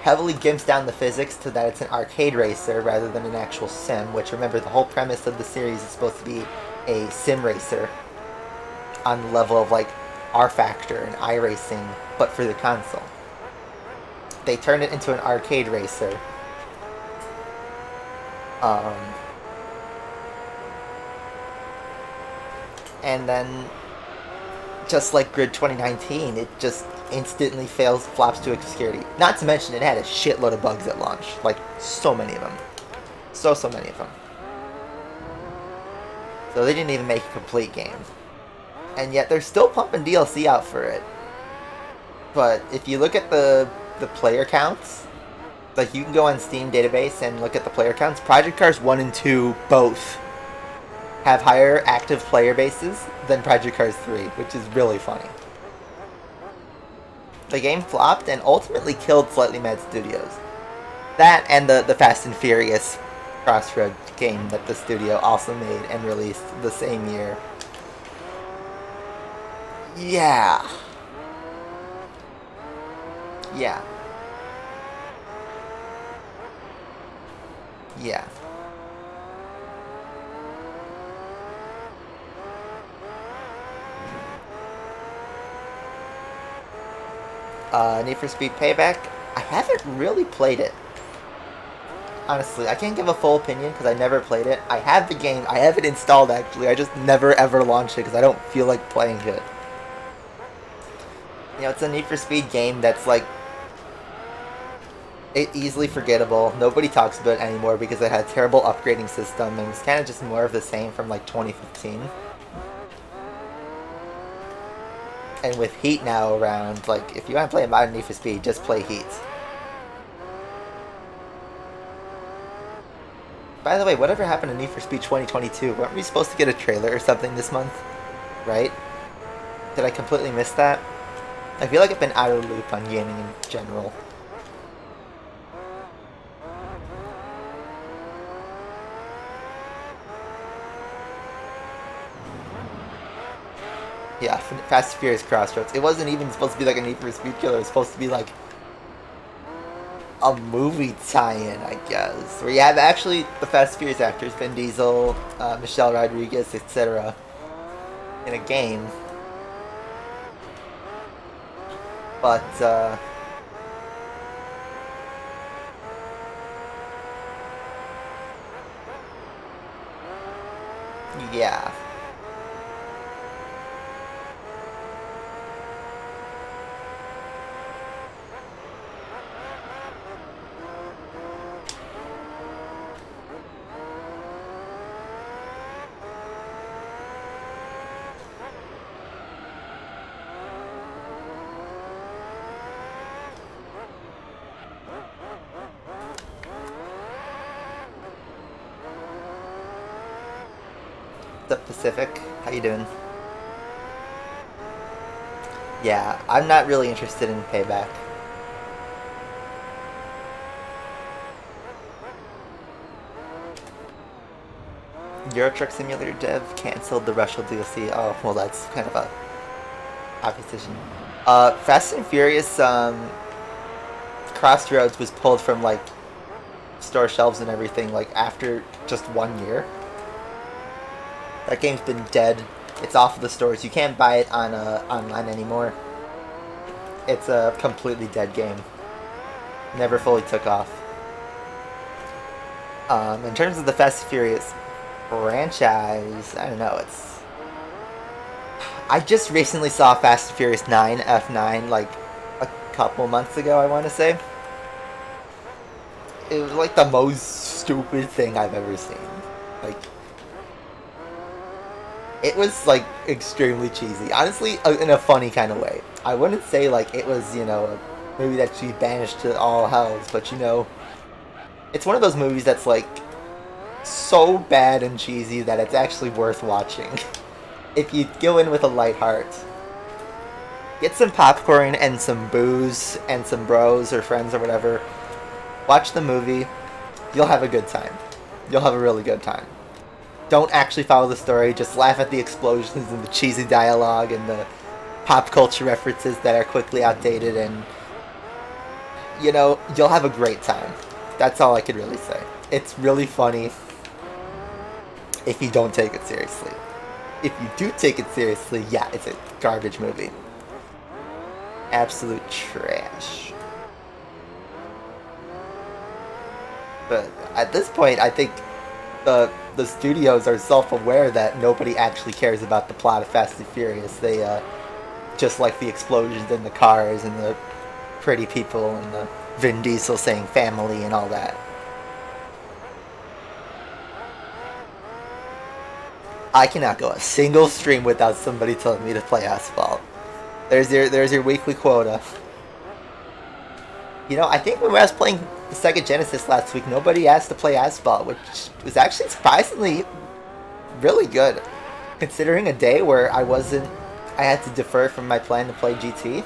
Heavily gimps down the physics to that it's an arcade racer rather than an actual sim, which, remember, the whole premise of the series is supposed to be a sim racer on the level of like R-Factor and iRacing, but for the console. They turned it into an arcade racer. And then, just like Grid 2019, it just instantly flops to obscurity. Not to mention, it had a shitload of bugs at launch. Like, so many of them. So many of them. So they didn't even make a complete game. And yet, they're still pumping DLC out for it. But if you look at the player counts, like, you can go on Steam database and look at the player counts. Project Cars 1 and 2 both have higher active player bases than Project Cars 3, which is really funny. The game flopped and ultimately killed Slightly Mad Studios. That and the Fast and Furious Crossroad game that the studio also made and released the same year. Yeah. Yeah. Yeah. Need for Speed Payback. I haven't really played it. Honestly, I can't give a full opinion because I never played it. I have the game. I have it installed, actually. I just never, ever launched it because I don't feel like playing it. You know, it's a Need for Speed game that's, like, easily forgettable. Nobody talks about it anymore because it had a terrible upgrading system and was kind of just more of the same from, like, 2015. And with Heat now around, like, if you want to play a modern Need for Speed, just play Heat. By the way, whatever happened to Need for Speed 2022? Weren't we supposed to get a trailer or something this month? Right? Did I completely miss that? I feel like I've been out of the loop on gaming in general. Yeah, Fast and Furious Crossroads. It wasn't even supposed to be like a Need for Speed killer. It was supposed to be like a movie tie-in, I guess. Where you have actually the Fast and Furious actors, Vin Diesel, Michelle Rodriguez, etc. in a game. But, yeah. The Pacific, how you doing? Yeah, I'm not really interested in Payback. Euro Truck Simulator dev canceled the Rushel DLC. Oh, well, that's kind of a opposition. Fast and Furious Crossroads was pulled from, like, store shelves and everything, like, after just 1 year. That game's been dead. It's off of the stores. You can't buy it on online anymore. It's a completely dead game. Never fully took off. In terms of the Fast and Furious franchise, I don't know, it's... I just recently saw Fast and Furious 9, F9, like, a couple months ago, I want to say. It was, like, the most stupid thing I've ever seen. Like... It was like extremely cheesy, honestly, in a funny kind of way. I wouldn't say like it was, you know, a movie that should be banished to all hells, but you know, it's one of those movies that's like so bad and cheesy that it's actually worth watching. If you go in with a light heart, get some popcorn and some booze and some bros or friends or whatever, watch the movie, you'll have a good time. You'll have a really good time. Don't actually follow the story, just laugh at the explosions and the cheesy dialogue and the pop culture references that are quickly outdated, and you know, you'll have a great time. That's all I could really say. It's really funny if you don't take it seriously. If you do take it seriously, yeah, it's a garbage movie. Absolute trash. But at this point, I think the studios are self-aware that nobody actually cares about the plot of Fast and Furious. They just like the explosions in the cars and the pretty people and the Vin Diesel saying family and all that. I cannot go a single stream without somebody telling me to play Asphalt. There's your weekly quota. You know, I think when I was playing the Sega Genesis last week, nobody asked to play Asphalt, which was actually surprisingly really good. Considering a day where I had to defer from my plan to play GT,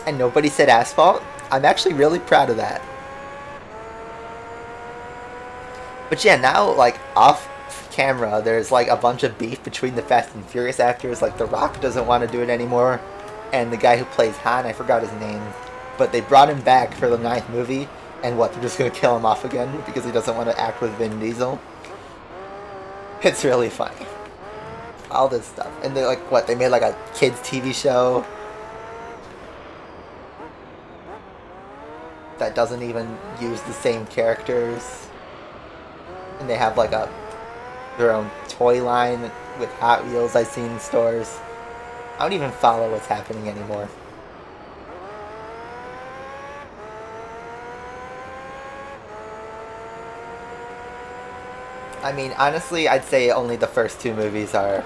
and nobody said Asphalt, I'm actually really proud of that. But yeah, now, like, off camera, there's like a bunch of beef between the Fast and Furious actors. Like, The Rock doesn't want to do it anymore, and the guy who plays Han, I forgot his name, but they brought him back for the 9th movie, and what, they're just going to kill him off again because he doesn't want to act with Vin Diesel? It's really funny. All this stuff. And they're like, what, they made like a kids TV show that doesn't even use the same characters, and they have like their own toy line with Hot Wheels I've seen in stores. I don't even follow what's happening anymore. I mean, honestly, I'd say only the first 2 movies are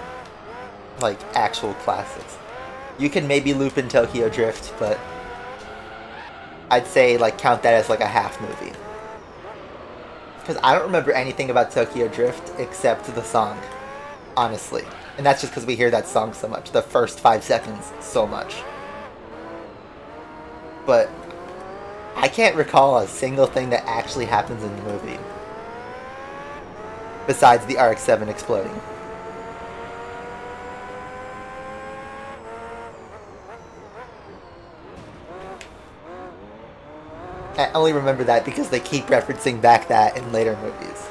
like actual classics. You can maybe loop in Tokyo Drift, but I'd say like count that as like a half movie. Because I don't remember anything about Tokyo Drift except the song, honestly. And that's just because we hear that song so much, the first 5 seconds so much. But I can't recall a single thing that actually happens in the movie, besides the RX-7 exploding. I only remember that because they keep referencing back that in later movies.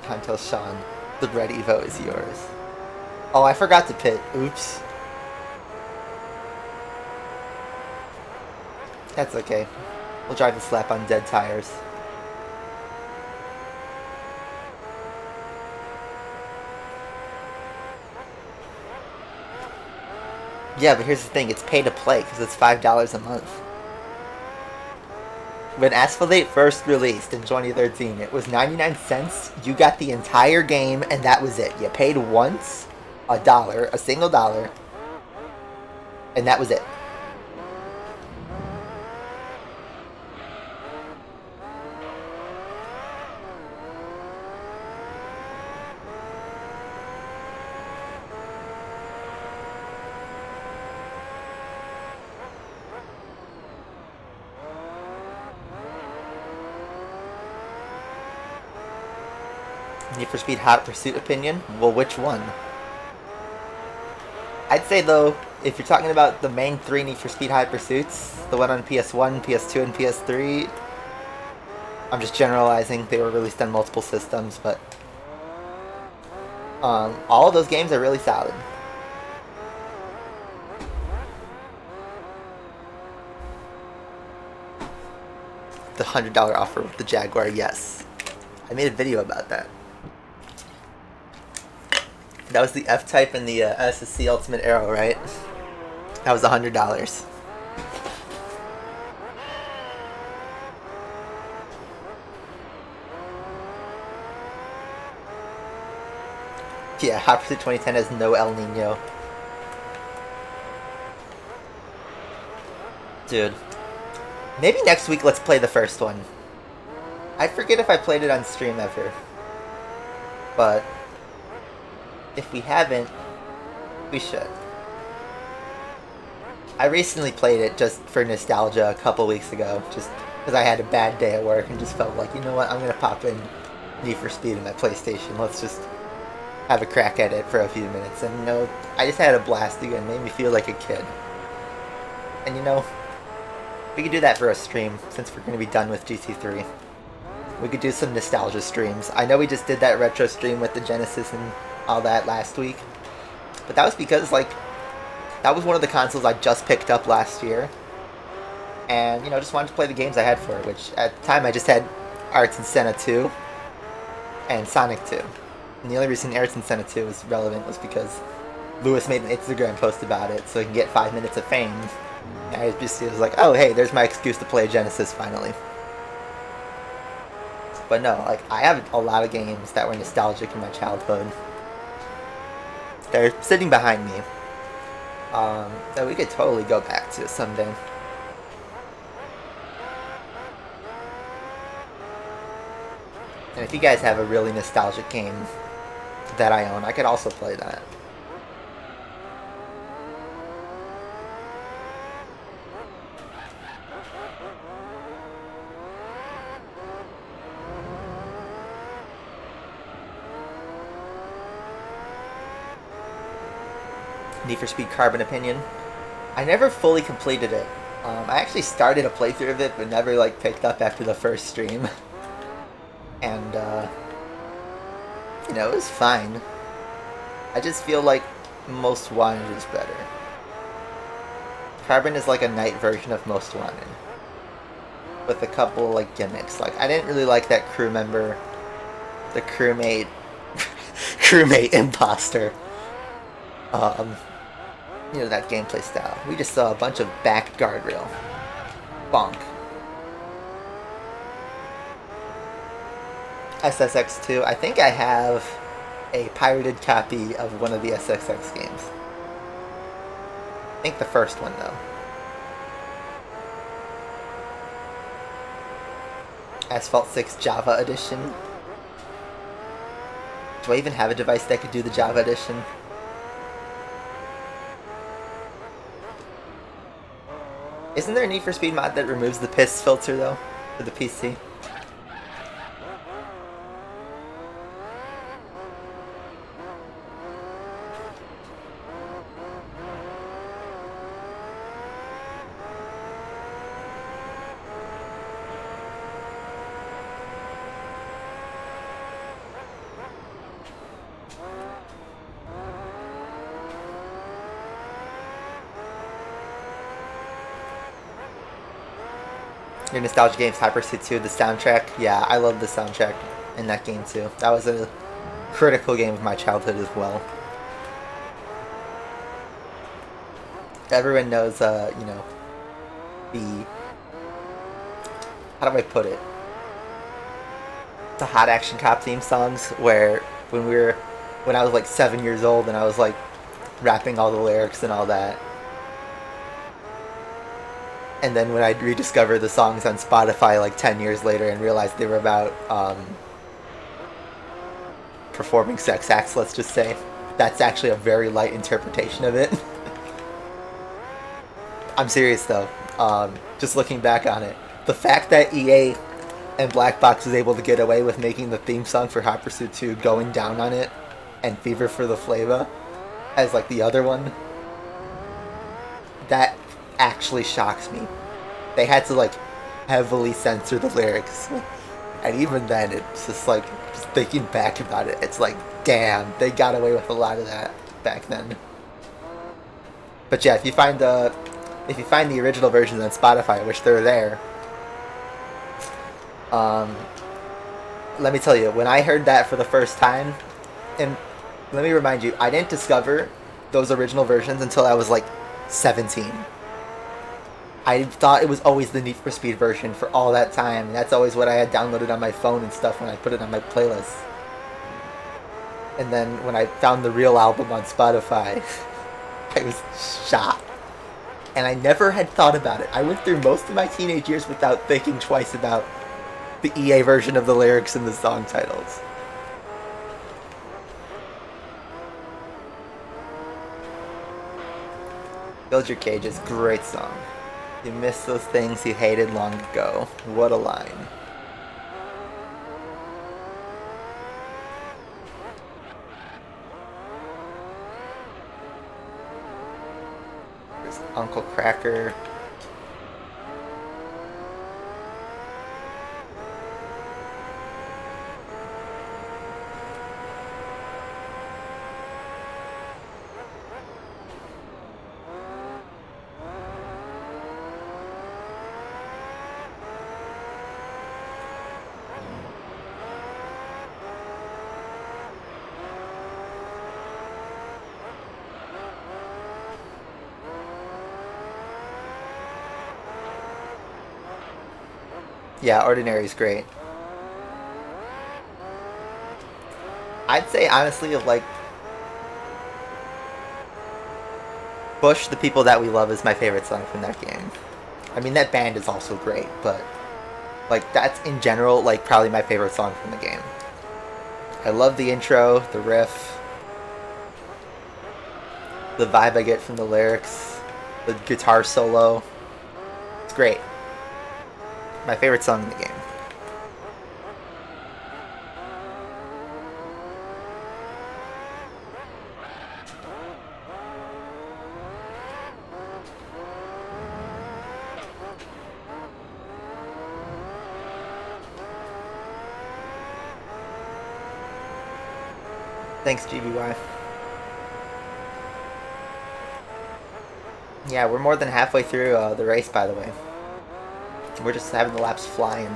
Time tells Sean, the red Evo is yours. Oh, I forgot to pit. Oops. That's okay. We'll drive the slap on dead tires. Yeah, but here's the thing, it's pay to play because it's $5 a month. When Asphalt 8 first released in 2013, it was 99 cents. You got the entire game and that was it. You paid once, a single dollar, and that was it. Need for Speed Hot Pursuit opinion? Well, which one? I'd say, though, if you're talking about the main 3 Need for Speed Hot Pursuits, the one on PS1, PS2, and PS3, I'm just generalizing, they were released on multiple systems, but all of those games are really solid. The $100 offer with the Jaguar, yes. I made a video about that. That was the F-Type and the SSC Ultimate Arrow, right? That was $100. Yeah, Hot Pursuit 2010 has no El Nino. Dude. Maybe next week let's play the first one. I forget if I played it on stream ever. But if we haven't, we should. I recently played it just for nostalgia a couple weeks ago, just because I had a bad day at work and just felt like, you know what, I'm going to pop in Need for Speed in my PlayStation. Let's just have a crack at it for a few minutes. And, you know, I just had a blast again. It made me feel like a kid. And, you know, we could do that for a stream, since we're going to be done with GT3. We could do some nostalgia streams. I know we just did that retro stream with the Genesis and all that last week. But that was because, like, that was one of the consoles I just picked up last year. And, you know, just wanted to play the games I had for it, which at the time I just had Arts and Senna 2 and Sonic 2. And the only reason Arts and Senna 2 was relevant was because Lewis made an Instagram post about it so he can get 5 minutes of fame. And I just was like, oh, hey, there's my excuse to play Genesis finally. But no, like, I have a lot of games that were nostalgic in my childhood. They're sitting behind me. That we could totally go back to someday. And if you guys have a really nostalgic game that I own, I could also play that. Need for Speed Carbon opinion. I never fully completed it. I actually started a playthrough of it, but never like picked up after the first stream. And you know, it was fine. I just feel like Most Wanted is better. Carbon is like a night version of Most Wanted, with a couple like gimmicks. Like, I didn't really like that crew member, the crewmate, crewmate imposter. You know, that gameplay style. We just saw a bunch of back guardrail. Bonk. SSX2. I think I have a pirated copy of one of the SSX games. I think the first one, though. Asphalt 6 Java Edition. Do I even have a device that could do the Java Edition? Isn't there a Need for Speed mod that removes the piss filter, though, for the PC? Your nostalgia games, Hyper Pursuit 2, the soundtrack. Yeah, I love the soundtrack in that game too. That was a critical game of my childhood as well. Everyone knows, you know, the... How do I put it? The Hot Action Cop theme songs, where when I was like 7 years old and I was like rapping all the lyrics and all that. And then when I rediscovered the songs on Spotify like 10 years later and realized they were about performing sex acts, let's just say. That's actually a very light interpretation of it. I'm serious though. Just looking back on it. The fact that EA and Black Box was able to get away with making the theme song for Hot Pursuit 2 Going Down on It and Fever for the Flava as like the other one, that actually shocks me. They had to like heavily censor the lyrics, and even then it's just like, just thinking back about it, it's like, damn, they got away with a lot of that back then. But yeah, if you find the original versions on Spotify, which they're there, let me tell you, when I heard that for the first time, and let me remind you, I didn't discover those original versions until I was like 17. I thought it was always the Need for Speed version for all that time. And that's always what I had downloaded on my phone and stuff when I put it on my playlist. And then when I found the real album on Spotify, I was shocked. And I never had thought about it. I went through most of my teenage years without thinking twice about the EA version of the lyrics and the song titles. Build Your Cages, great song. You miss those things you hated long ago. What a line. There's Uncle Cracker. Yeah, Ordinary's great. I'd say, honestly, of like... Bush, The People That We Love is my favorite song from that game. I mean, that band is also great, but... Like, that's, in general, like, probably my favorite song from the game. I love the intro, the riff, the vibe I get from the lyrics, the guitar solo. It's great. My favorite song in the game. Thanks, GBY. Yeah, we're more than halfway through the race, by the way. We're just having the laps flying.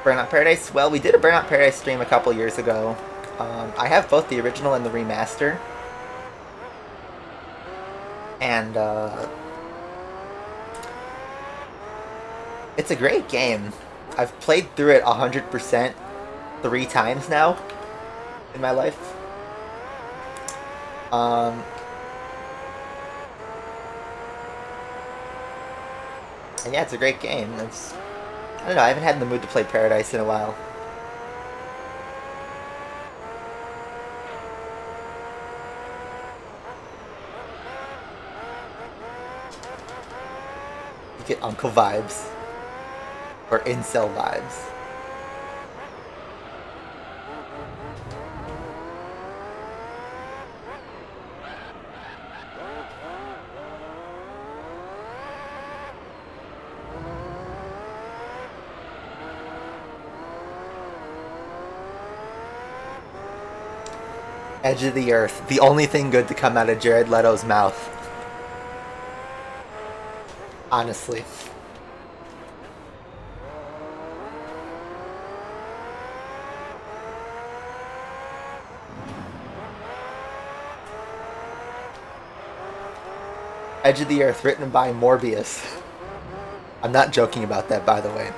Burnout Paradise? Well, we did a Burnout Paradise stream a couple years ago. I have both the original and the remaster. And, it's a great game. I've played through it 100% 3 times now in my life. And yeah, it's a great game. It's, I don't know, I haven't had in the mood to play Paradise in a while. You get uncle vibes. Or incel vibes. Edge of the Earth. The only thing good to come out of Jared Leto's mouth. Honestly. Edge of the Earth, written by Morbius. I'm not joking about that, by the way.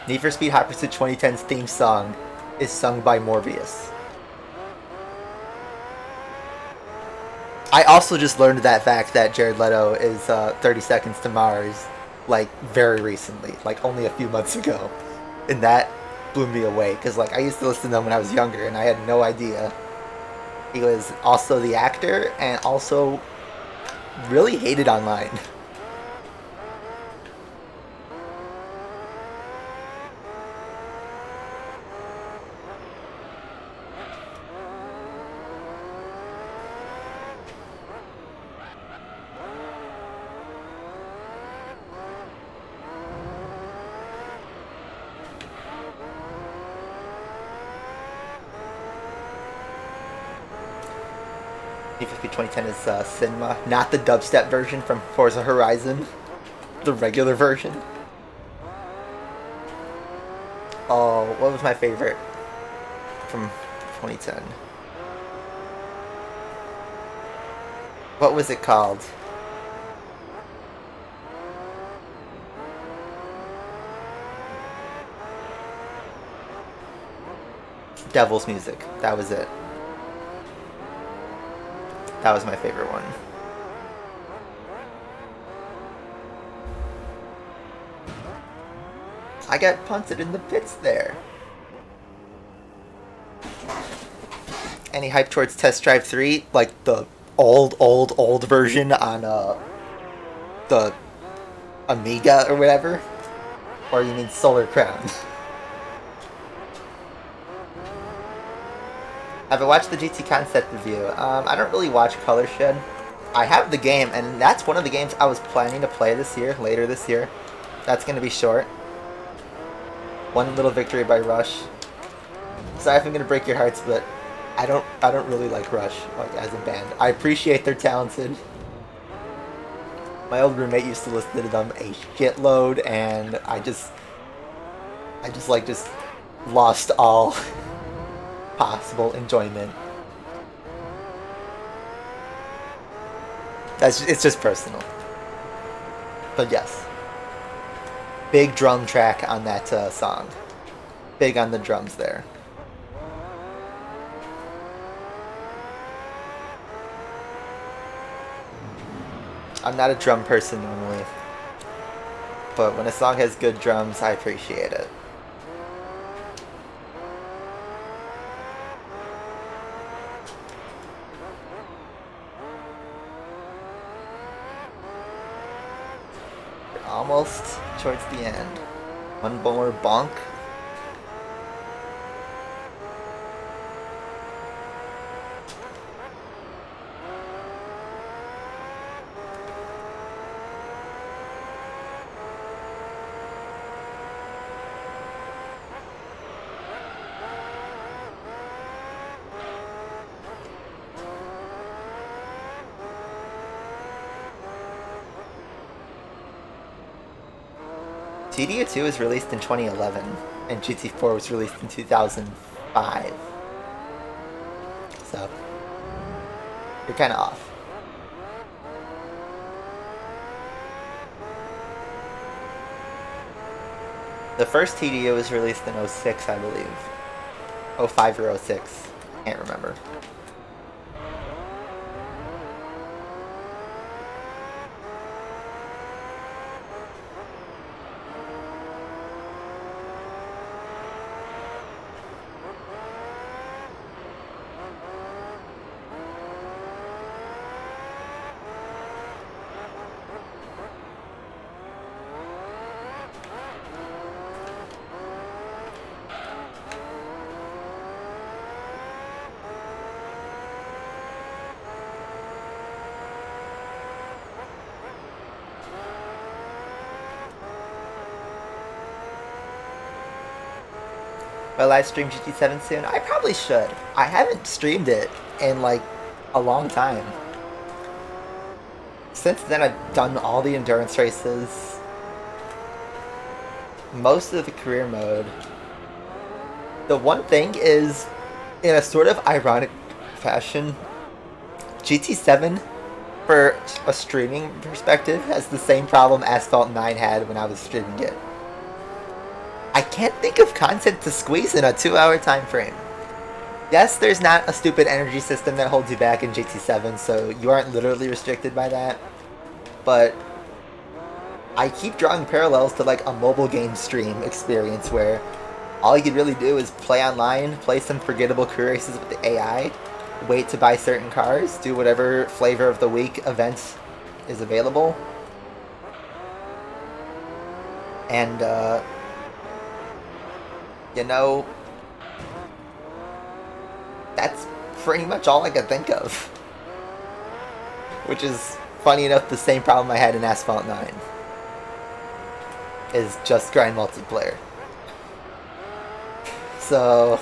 Need for Speed Hot Pursuit 2010's theme song is sung by Morbius. I also just learned that fact that Jared Leto is 30 Seconds to Mars, like, very recently, like, only a few months ago. And that blew me away, because, like, I used to listen to them when I was younger, and I had no idea. He was also the actor, and also really hated online. Need for Speed 2010 is Cinema, not the dubstep version from Forza Horizon. the regular version. Oh, what was my favorite from 2010? What was it called? Devil's Music. That was it. That was my favorite one. I got punted in the pits there. Any hype towards Test Drive 3? Like the old version on the Amiga or whatever? Or you mean Solar Crown? Have I watched the GT concept review? I don't really watch Color Shed. I have the game, and that's one of the games I was planning to play this year, later this year. That's going to be short. One Little Victory by Rush. Sorry if I'm going to break your hearts, but I don't really like Rush like as a band. I appreciate they're talented. My old roommate used to listen to them a shitload, and I just lost all possible enjoyment. It's just personal. But yes. Big drum track on that song. Big on the drums there. I'm not a drum person normally, but when a song has good drums, I appreciate it. We're almost towards the end. One more bonk. TDO2 was released in 2011, and GT4 was released in 2005. So, you're kind of off. The first TDO was released in 06, I believe. 05 or 06. Can't remember. Will I live stream GT7 soon? I probably should. I haven't streamed it in like a long time. Since then I've done all the endurance races, most of the career mode. The one thing is, in a sort of ironic fashion, GT7, for a streaming perspective, has the same problem Asphalt 9 had when I was streaming it. I can't think of content to squeeze in a 2-hour time frame. Yes, there's not a stupid energy system that holds you back in GT7, so you aren't literally restricted by that. But I keep drawing parallels to like a mobile game stream experience where all you could really do is play online, play some forgettable career races with the AI, wait to buy certain cars, do whatever flavor of the week event is available, and you know, that's pretty much all I could think of. Which is, funny enough, the same problem I had in Asphalt 9. Is just grind multiplayer. So,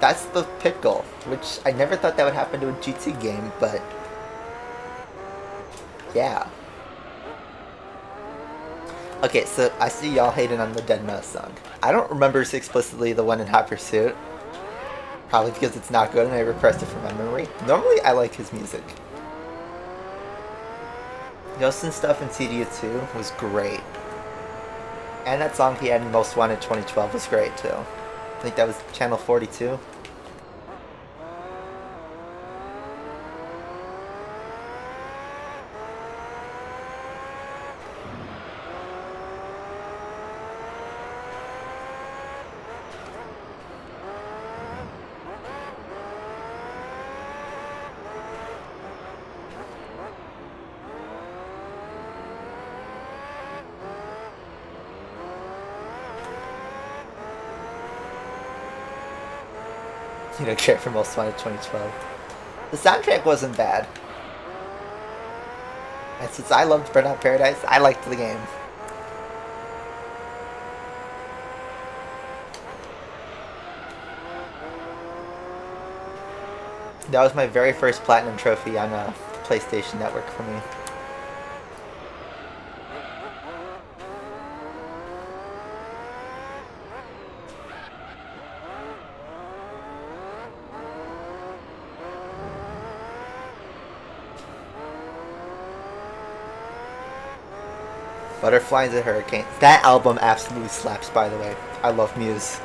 that's the pit goal, which I never thought that would happen to a GT game, but yeah. Okay, so I see y'all hating on the Dead Mouse song. I don't remember explicitly the one in Hot Pursuit, probably because it's not good and I repressed it from my memory. Normally, I like his music. Justin's stuff in CDU2 was great. And that song he had in Most Wanted 2012 was great too. I think that was Channel 42. You know, care for Most Wanted 2012. The soundtrack wasn't bad. And since I loved Burnout Paradise, I liked the game. That was my very first Platinum Trophy on a PlayStation Network for me. Butterflies and Hurricanes. That album absolutely slaps, by the way. I love Muse.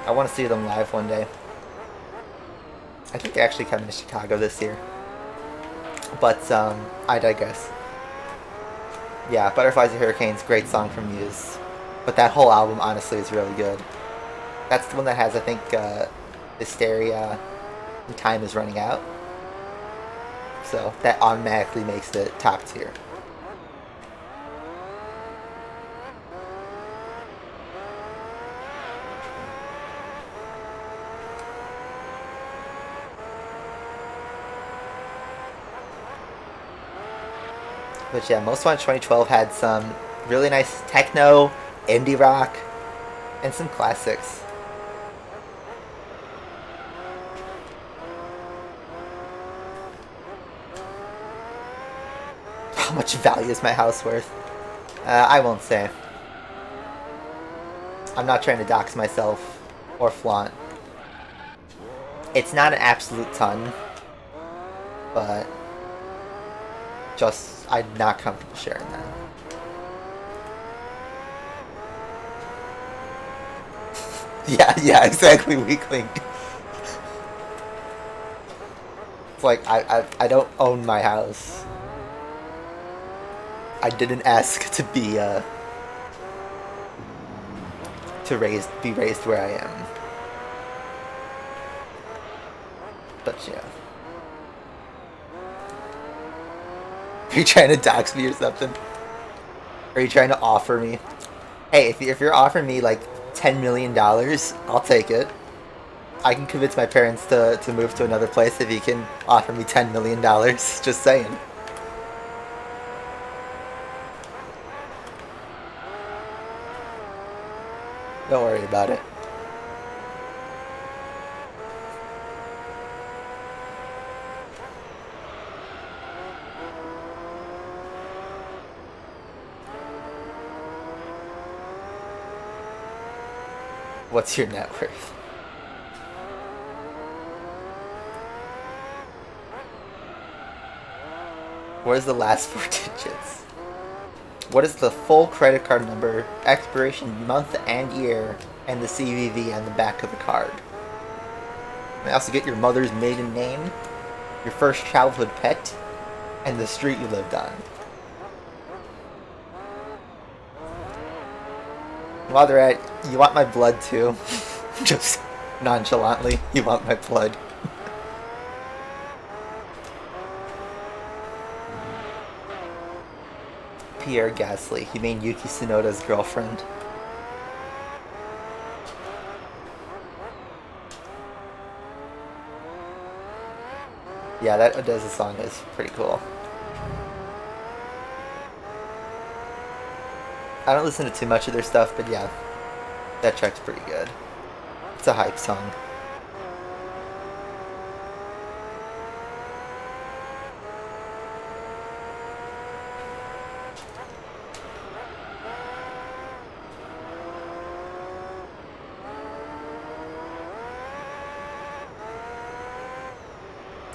I want to see them live one day. I think they're actually coming to Chicago this year. But, I digress. Yeah, Butterflies and Hurricanes, great song from Muse. But that whole album, honestly, is really good. That's the one that has, I think, Hysteria and Time is Running Out. So, that automatically makes it top tier. But yeah, Most Wanted 2012 had some really nice techno, indie rock, and some classics. How much value is my house worth? I won't say. I'm not trying to dox myself or flaunt. It's not an absolute ton, but just I'm not comfortable sharing that. yeah, exactly, weakling. It's like I don't own my house. I didn't ask to be be raised where I am. But yeah. Are you trying to dox me or something? Are you trying to offer me? Hey, if you're offering me like $10 million, I'll take it. I can convince my parents to move to another place if you can offer me $10 million. Just saying. Don't worry about it. What's your net worth? What is the last 4 digits? What is the full credit card number, expiration month and year, and the CVV on the back of the card? You may also get your mother's maiden name, your first childhood pet, and the street you lived on. While they're at, you want my blood too? Just nonchalantly, you want my blood. Pierre Gasly, you mean Yuki Tsunoda's girlfriend? Yeah, that Odessa song is pretty cool. I don't listen to too much of their stuff, but yeah, that track's pretty good. It's a hype song.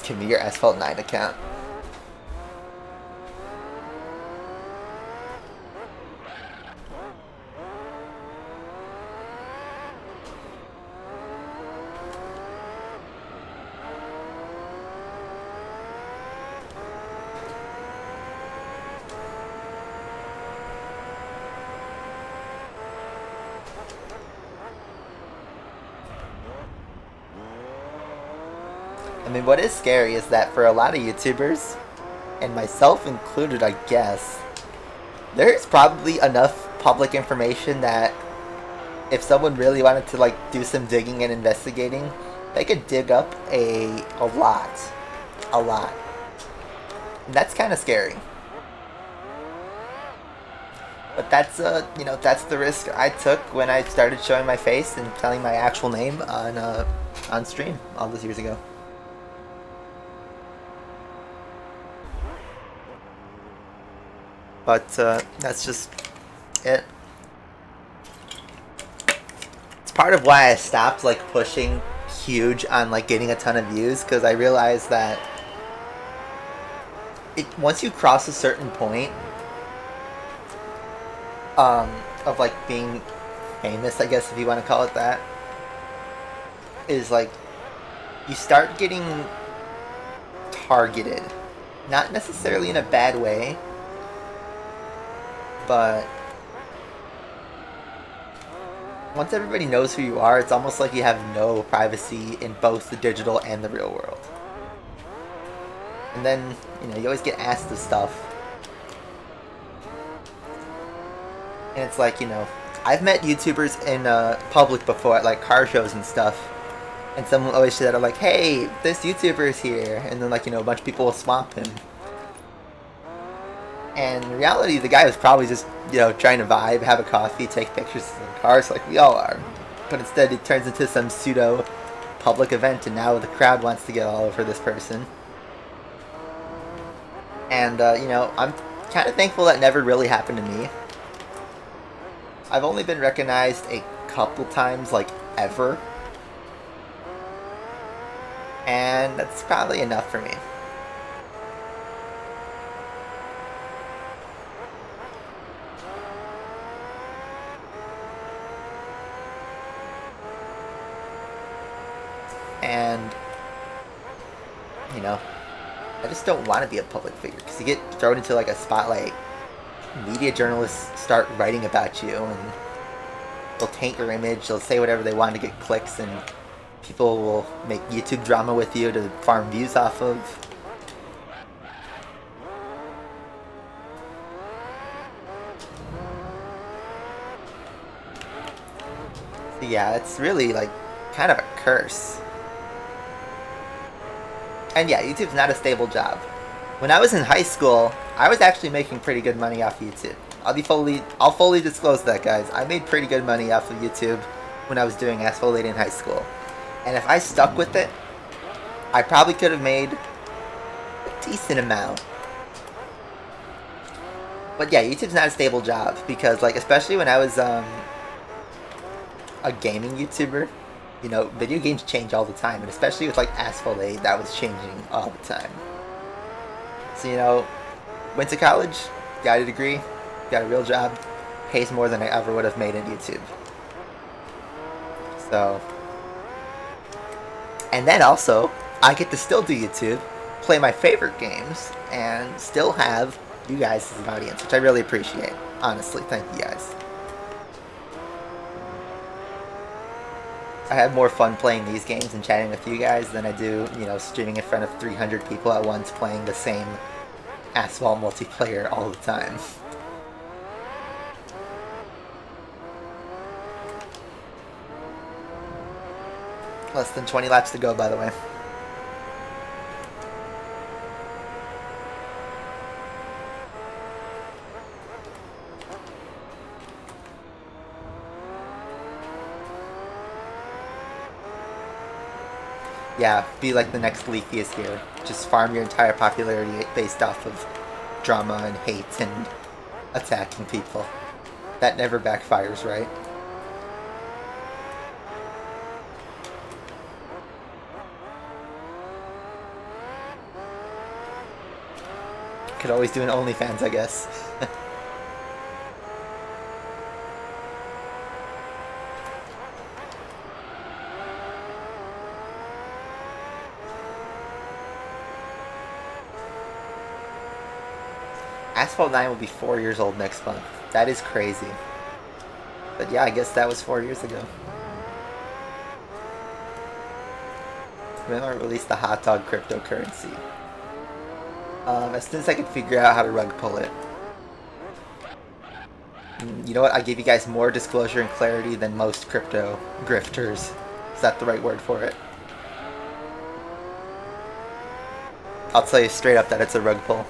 Give me your Asphalt 9 account. I mean, what is scary is that for a lot of YouTubers, and myself included, I guess, there's probably enough public information that if someone really wanted to like do some digging and investigating, they could dig up a lot. And that's kind of scary. But that's you know, that's the risk I took when I started showing my face and telling my actual name on stream all those years ago. But that's just it. It's part of why I stopped like pushing huge on like getting a ton of views, because I realized that once you cross a certain point of like being famous, I guess if you want to call it that, is like you start getting targeted. Not necessarily in a bad way, but once everybody knows who you are, it's almost like you have no privacy in both the digital and the real world. And then, you know, you always get asked this stuff. And it's like, you know, I've met YouTubers in public before at like car shows and stuff. And someone will always say that, like, hey, this YouTuber is here. And then, like, you know, a bunch of people will swamp him. And in reality, the guy was probably just, you know, trying to vibe, have a coffee, take pictures in the cars like we all are. But instead it turns into some pseudo public event, and now the crowd wants to get all over this person. And, you know, I'm kind of thankful that never really happened to me. I've only been recognized a couple times, like, ever. And that's probably enough for me. And, you know, I just don't want to be a public figure, because you get thrown into like a spotlight. Media journalists start writing about you, and they'll taint your image, they'll say whatever they want to get clicks, and people will make YouTube drama with you to farm views off of. So yeah, it's really like kind of a curse. And yeah, YouTube's not a stable job. When I was in high school, I was actually making pretty good money off YouTube. I'll fully disclose that, guys. I made pretty good money off of YouTube when I was doing Asphalt in high school. And if I stuck with it, I probably could have made a decent amount. But yeah, YouTube's not a stable job, because like, especially when I was a gaming YouTuber, you know, video games change all the time, and especially with like Asphalt 8, that was changing all the time. So, you know, went to college, got a degree, got a real job, pays more than I ever would have made in YouTube. So, and then also, I get to still do YouTube, play my favorite games, and still have you guys as an audience, which I really appreciate. Honestly, thank you guys. I have more fun playing these games and chatting with you guys than I do, you know, streaming in front of 300 people at once playing the same Asphalt multiplayer all the time. Less than 20 laps to go, by the way. Yeah, be like the next Leafiest here. Just farm your entire popularity based off of drama and hate and attacking people. That never backfires, right? could always do an OnlyFans, I guess. Asphalt 9 will be 4 years old next month. That is crazy. But yeah, I guess that was 4 years ago. Remember, I released the hot dog cryptocurrency. As soon as I could figure out how to rug pull it. You know what? I gave you guys more disclosure and clarity than most crypto grifters. Is that the right word for it? I'll tell you straight up that it's a rug pull.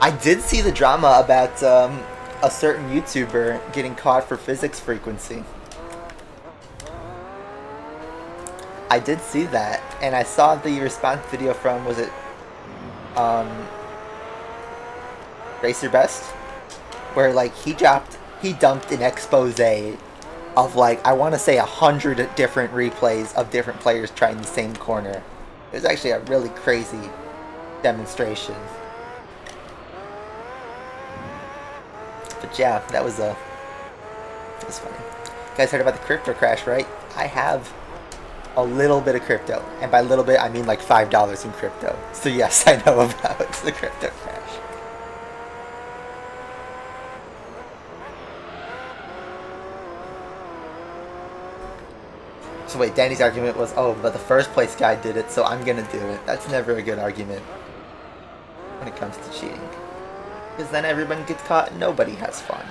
I did see the drama about a certain YouTuber getting caught for physics frequency. I did see that, and I saw the response video from, was it Racer Best? Where like he dumped an expose of like, I want to say 100 different replays of different players trying the same corner. It was actually a really crazy demonstration. But yeah, that was funny. You guys heard about the crypto crash, right? I have a little bit of crypto, and by little bit I mean like $5 in crypto. So yes, I know about the crypto crash. So wait, Danny's argument was, oh, but the first place guy did it, so I'm gonna do it. That's never a good argument when it comes to cheating. Because then everyone gets caught and nobody has fun.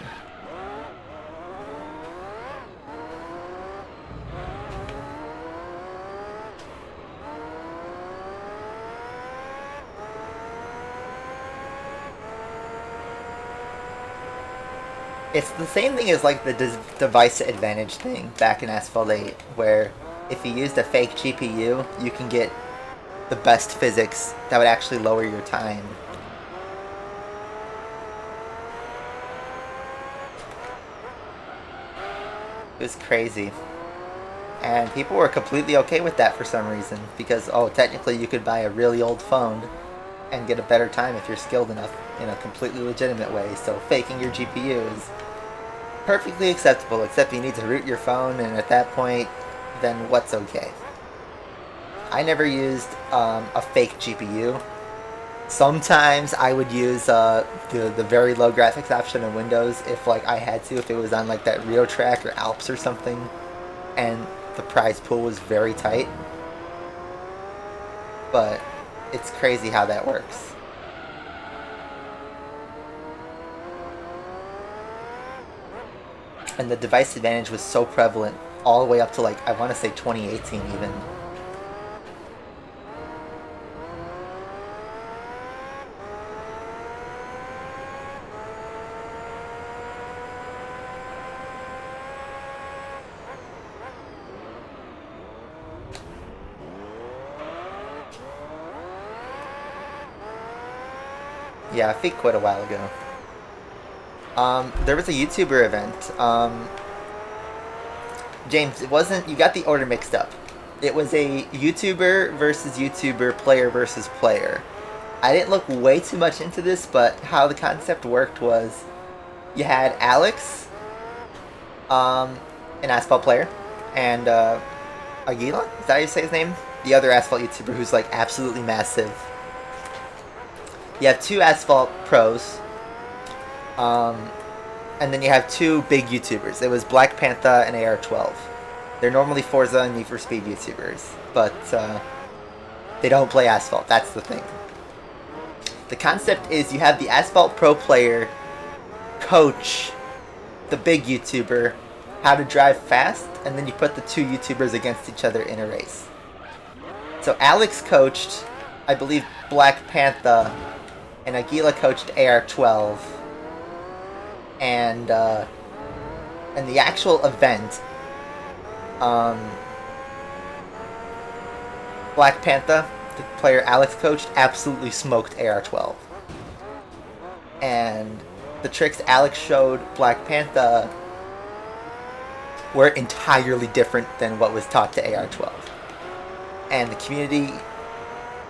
It's the same thing as like the device advantage thing back in Asphalt 8, where if you used a fake GPU, you can get the best physics that would actually lower your time. It was crazy. And people were completely okay with that for some reason, because, oh, technically you could buy a really old phone and get a better time if you're skilled enough in a completely legitimate way, so faking your GPU is perfectly acceptable, except you need to root your phone, and at that point, then what's okay? I never used a fake GPU. Sometimes I would use the very low graphics option in Windows if like I had to, if it was on like that Rio track or Alps or something, and the prize pool was very tight. But it's crazy how that works. And the device advantage was so prevalent all the way up to like, I want to say 2018 even. Yeah, I think quite a while ago. There was a YouTuber event. James, it wasn't, you got the order mixed up. It was a YouTuber versus YouTuber, player versus player. I didn't look way too much into this, but how the concept worked was you had Alex, an Asphalt player, and Aguila, is that how you say his name? The other Asphalt YouTuber who's like absolutely massive. You have two Asphalt pros, and then you have two big YouTubers. It was Black Panther and AR12. They're normally Forza and Need for Speed YouTubers, but they don't play Asphalt. That's the thing. The concept is you have the Asphalt pro player coach the big YouTuber how to drive fast, and then you put the two YouTubers against each other in a race. So Alex coached, I believe, Black Panther, and Aguila coached AR12, and the actual event, Black Panther, the player Alex coached, absolutely smoked AR12, and the tricks Alex showed Black Panther were entirely different than what was taught to AR12, and the community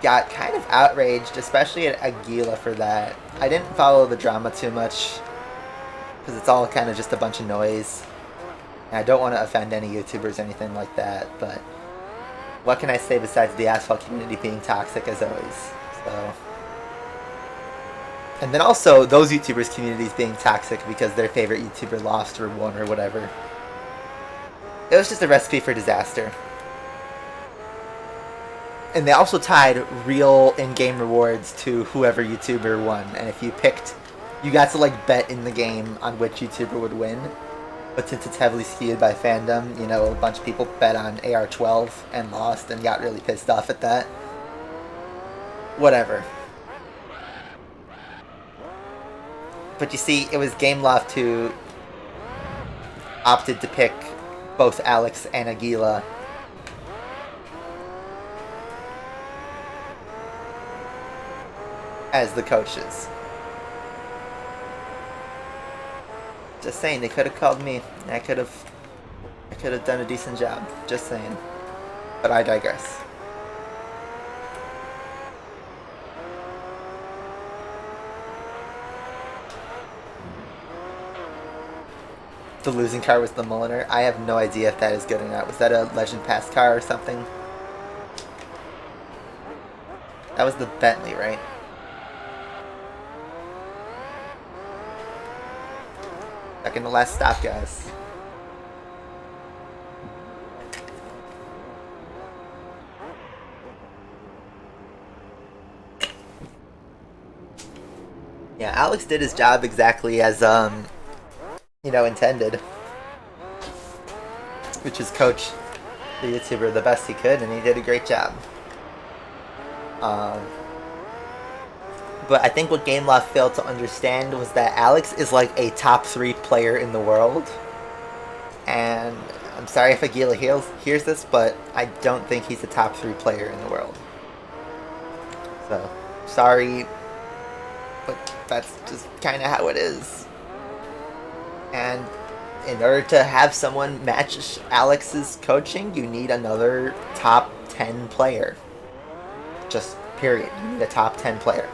got kind of outraged, especially at Aguila for that. I didn't follow the drama too much because it's all kind of just a bunch of noise. And I don't want to offend any YouTubers or anything like that, but what can I say besides the asphalt community being toxic as always? So, and then also those YouTubers' communities being toxic because their favorite YouTuber lost or won or whatever. It was just a recipe for disaster. And they also tied real in-game rewards to whoever YouTuber won. And if you picked, you got to like bet in the game on which YouTuber would win. But since it's heavily skewed by fandom, you know, a bunch of people bet on AR12 and lost and got really pissed off at that. Whatever. But you see, it was GameLoft who opted to pick both Alex and Aguila as the coaches. Just saying, they could have called me. I could have done a decent job. Just saying. But I digress. The losing car was the Mulliner. I have no idea if that is good or not. Was that a Legend Pass car or something? That was the Bentley, right? Second to last stop, guys. Yeah, Alex did his job exactly as, you know, intended. Which is coach the YouTuber the best he could, and he did a great job. But I think what GameLoft failed to understand was that Alex is like a top 3 player in the world. And I'm sorry if Aguila hears this, but I don't think he's a top 3 player in the world. So, sorry, but that's just kind of how it is. And in order to have someone match Alex's coaching, you need another top 10 player. Just period. You need a top 10 player.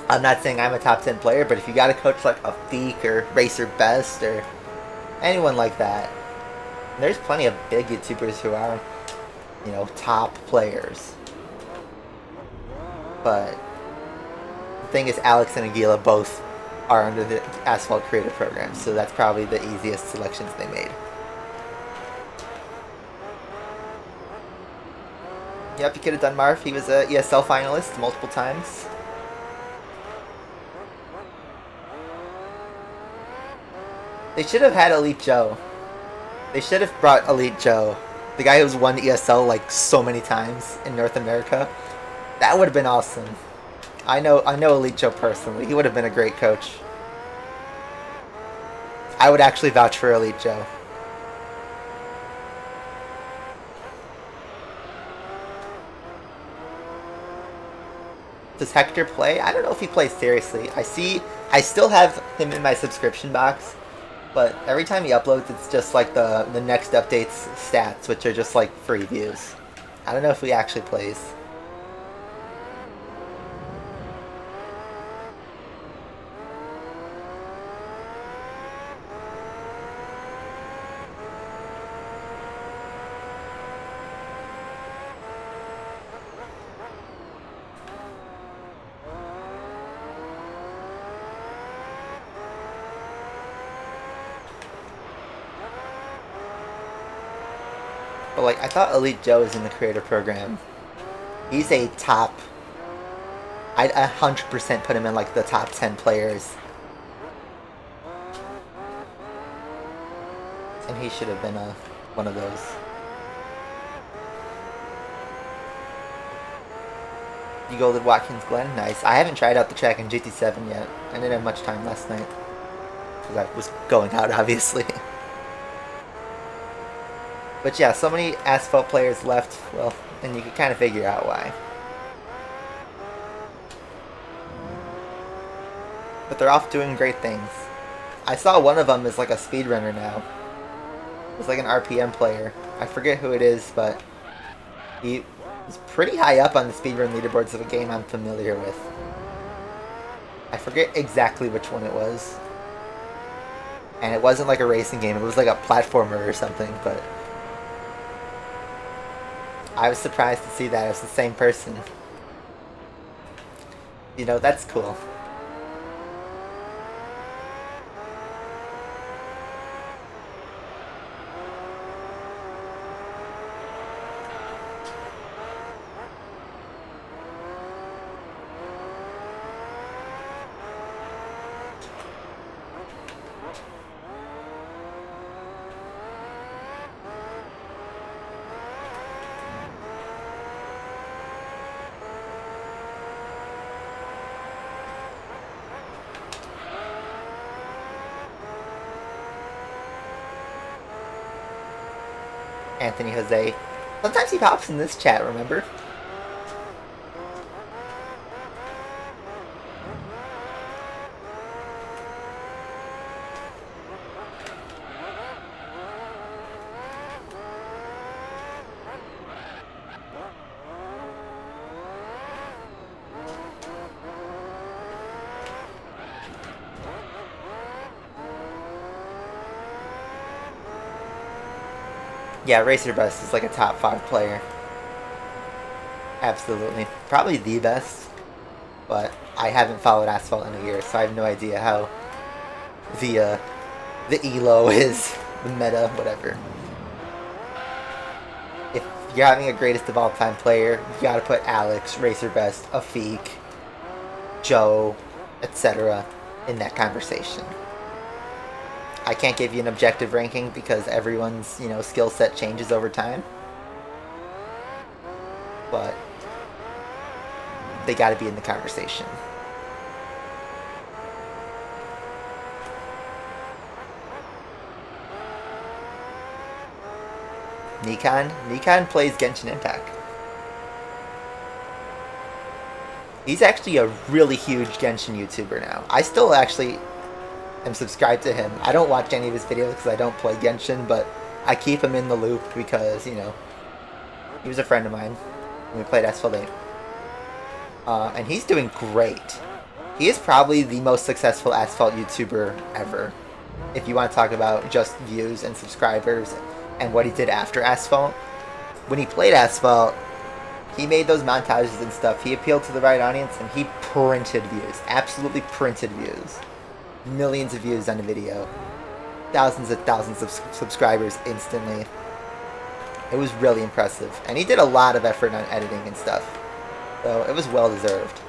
I'm not saying I'm a top 10 player, but if you got a coach like a Feek or Racer Best or anyone like that, there's plenty of big YouTubers who are, you know, top players. But the thing is, Alex and Aguila both are under the Asphalt Creator Program, so that's probably the easiest selections they made. Yep, you could have done Marv. He was a ESL finalist multiple times. They should have had Elite Joe. They should have brought Elite Joe. The guy who's won ESL like so many times in North America. That would have been awesome. I know Elite Joe personally. He would have been a great coach. I would actually vouch for Elite Joe. Does Hector play? I don't know if he plays seriously. I still have him in my subscription box. But every time he uploads, it's just like the next update's stats, which are just like free views. I don't know if he actually plays. But like, I thought Elite Joe is in the creator program. He's a top... I'd 100% put him in like the top 10 players. And he should have been one of those. You go to Watkins Glen? Nice. I haven't tried out the track in GT7 yet. I didn't have much time last night. Because I was going out, obviously. But yeah, so many Asphalt players left, well, and you can kind of figure out why. But they're off doing great things. I saw one of them is like a speedrunner now. It's like an RPM player. I forget who it is, but he He's pretty high up on the speedrun leaderboards of a game I'm familiar with. I forget exactly which one it was. And it wasn't like a racing game, it was like a platformer or something, but I was surprised to see that it was the same person. You know, that's cool. Anthony Jose. Sometimes he pops in this chat, remember? Yeah, Racer Best is like a top 5 player. Absolutely. Probably the best. But I haven't followed Asphalt in a year, so I have no idea how the elo is, the meta, whatever. If you're having a greatest of all time player, you gotta put Alex, Racer Best, Afik, Joe, etc. in that conversation. I can't give you an objective ranking because everyone's, you know, skill set changes over time. But they gotta be in the conversation. Nikon plays Genshin Impact. He's actually a really huge Genshin YouTuber now. I still actually am subscribed to him. I don't watch any of his videos because I don't play Genshin, but I keep him in the loop because, you know, he was a friend of mine when we played Asphalt 8. And he's doing great. He is probably the most successful Asphalt YouTuber ever. If you want to talk about just views and subscribers and what he did after Asphalt. When he played Asphalt, he made those montages and stuff. He appealed to the right audience and he printed views. Absolutely printed views. Millions of views on a video. Thousands of subscribers instantly. It was really impressive. And he did a lot of effort on editing and stuff. So it was well deserved.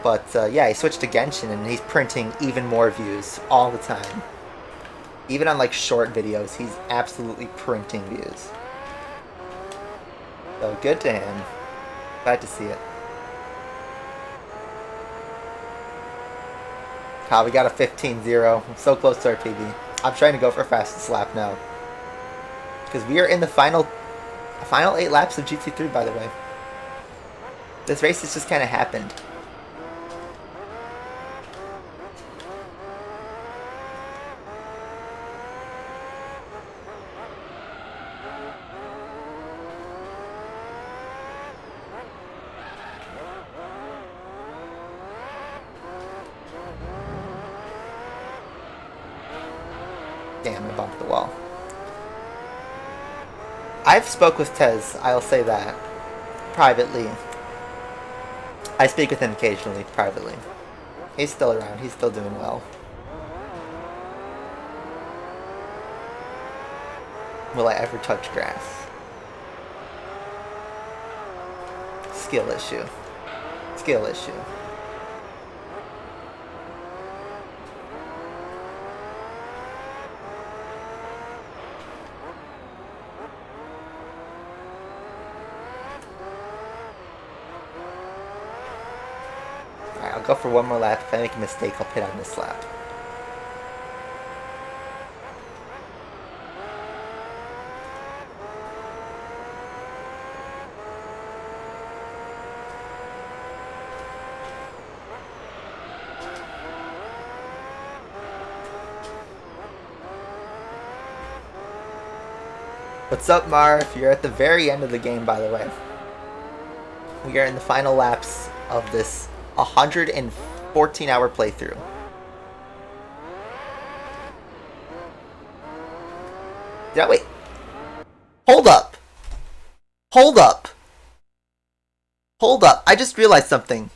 But yeah, he switched to Genshin and he's printing even more views all the time. Even on like short videos, he's absolutely printing views. So good to him. Glad to see it. Wow, we got a 15-0. I'm so close to our PB. I'm trying to go for fastest lap now. Because we are in the final 8 laps of GT3, by the way. This race has just kind of happened. Damn, I bumped the wall. I've spoke with Tez, I'll say that. Privately. I speak with him occasionally, privately. He's still around, he's still doing well. Will I ever touch grass? Skill issue. Skill issue. I'll go for one more lap. If I make a mistake, I'll pit on this lap. What's up, Marv? You're at the very end of the game, by the way. We are in the final laps of this 114-hour playthrough. Yeah, wait. Hold up. Hold up. Hold up. I just realized something.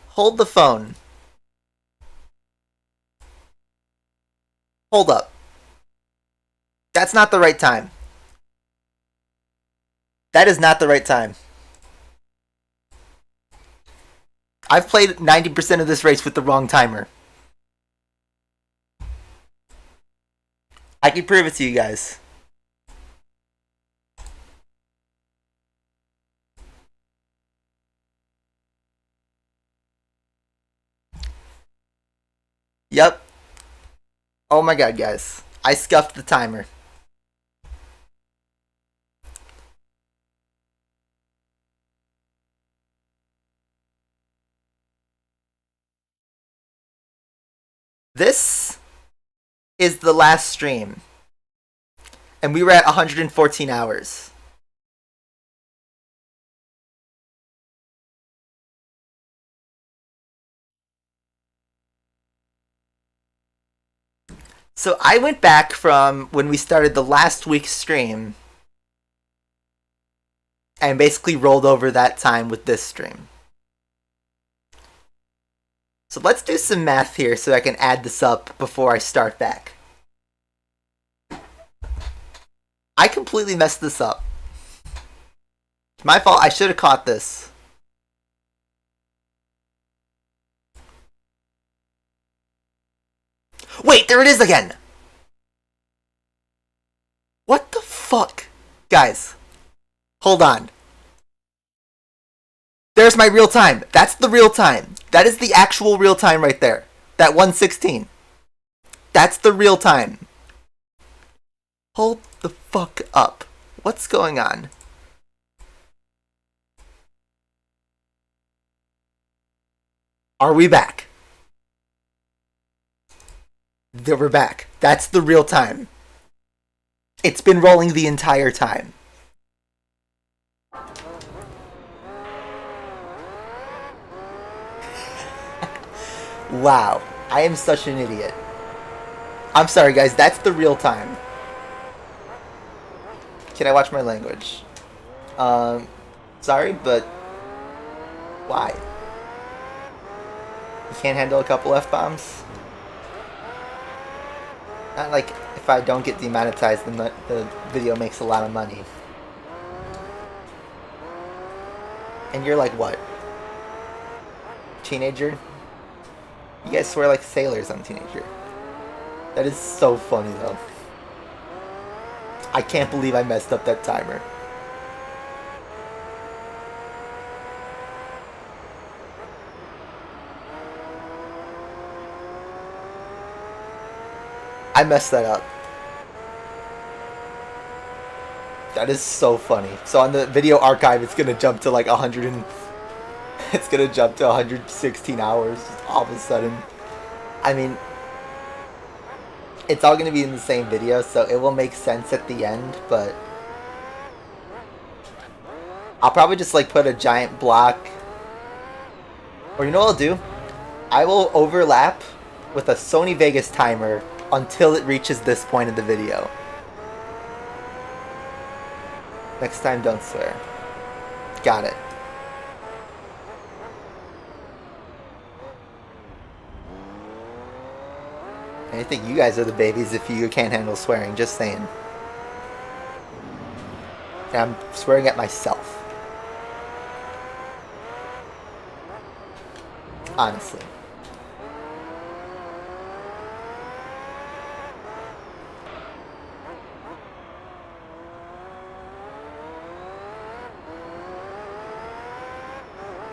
Hold the phone. Hold up. That's not the right time. That is not the right time. I've played 90% of this race with the wrong timer. I can prove it to you guys. Yep. Oh my god, guys. I scuffed the timer. This is the last stream. And we were at 114 hours. So I went back from when we started the last week's stream and basically rolled over that time with this stream. So let's do some math here so I can add this up before I start back. I completely messed this up. My fault, I should have caught this. Wait, there it is again! What the fuck? Guys, hold on. There's my real time. That's the real time. That is the actual real time right there. That 116. That's the real time. Hold the fuck up. What's going on? Are we back? We're back. That's the real time. It's been rolling the entire time. Wow. I am such an idiot. I'm sorry, guys. That's the real time. Can I watch my language? Sorry, but why? You can't handle a couple F-bombs? Not like if I don't get demonetized, then the video makes a lot of money. And you're like, what? Teenager? You guys swear like sailors on Teenager. That is so funny, though. I can't believe I messed up that timer. I messed that up. That is so funny. So on the video archive, it's gonna jump to like 100 and... It's gonna jump to 116 hours all of a sudden. I mean... It's all gonna be in the same video, so it will make sense at the end, but... I'll probably just like put a giant block... Or you know what I'll do? I will overlap with a Sony Vegas timer until it reaches this point in the video. Next time, don't swear. Got it. I think you guys are the babies if you can't handle swearing, just saying. And I'm swearing at myself. Honestly.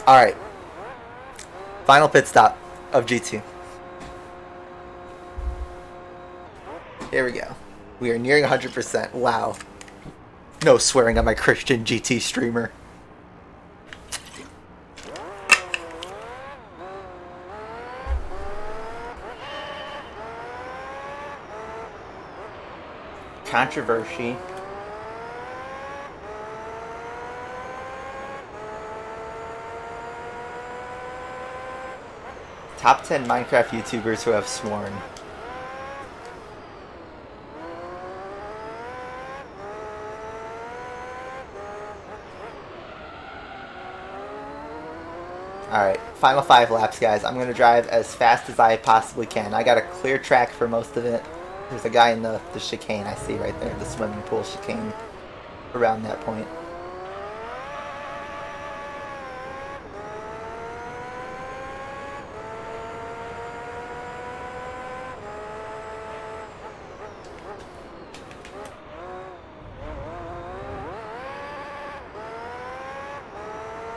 Alright. Final pit stop of G2. Here we go. We are nearing 100%. Wow. No swearing on my Christian GT streamer. Controversy. Top 10 Minecraft YouTubers who have sworn. Alright, final 5 laps, guys. I'm going to drive as fast as I possibly can. I got a clear track for most of it. There's a guy in the chicane I see right there, the swimming pool chicane, around that point.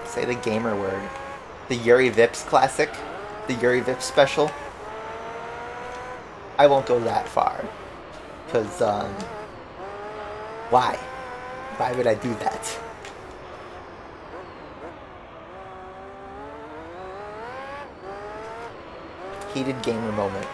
Say the gamer word. The Yuri Vips classic. The Yuri Vips special. I won't go that far. Because, why? Why would I do that? Heated gamer moment.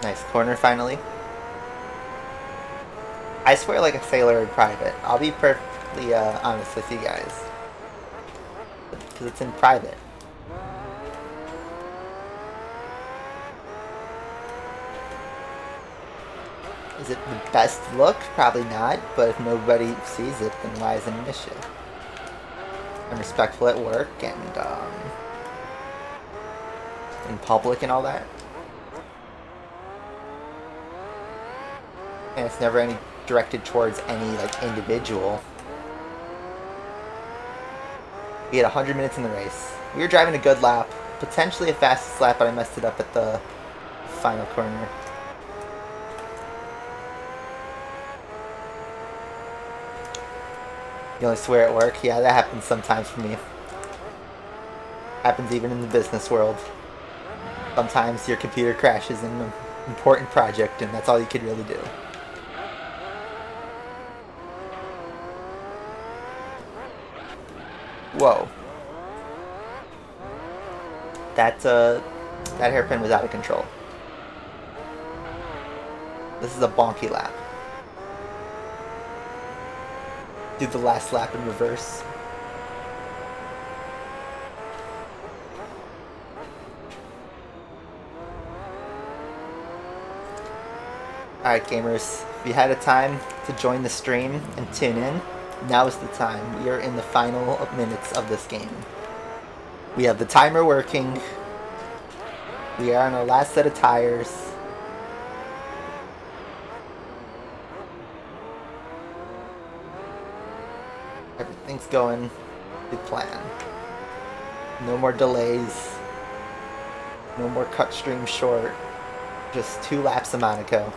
Nice corner finally. I swear like a sailor in private. I'll be perfectly honest with you guys. Because it's in private. Is it the best look? Probably not, but if nobody sees it, then why is it an issue? I'm respectful at work and in public and all that. And it's never any directed towards any like individual. We had 100 minutes in the race. We were driving a good lap, potentially a fastest lap, but I messed it up at the final corner. You only swear at work? Yeah, that happens sometimes for me. Happens even in the business world. Sometimes your computer crashes in an important project and that's all you could really do. Whoa. That hairpin was out of control. This is a bonky lap. Do the last lap in reverse. Alright gamers, if you had a time to join the stream and tune in, now is the time. We are in the final minutes of this game. We have the timer working. We are on our last set of tires. Everything's going to plan. No more delays. No more cut stream short. Just 2 laps of Monaco.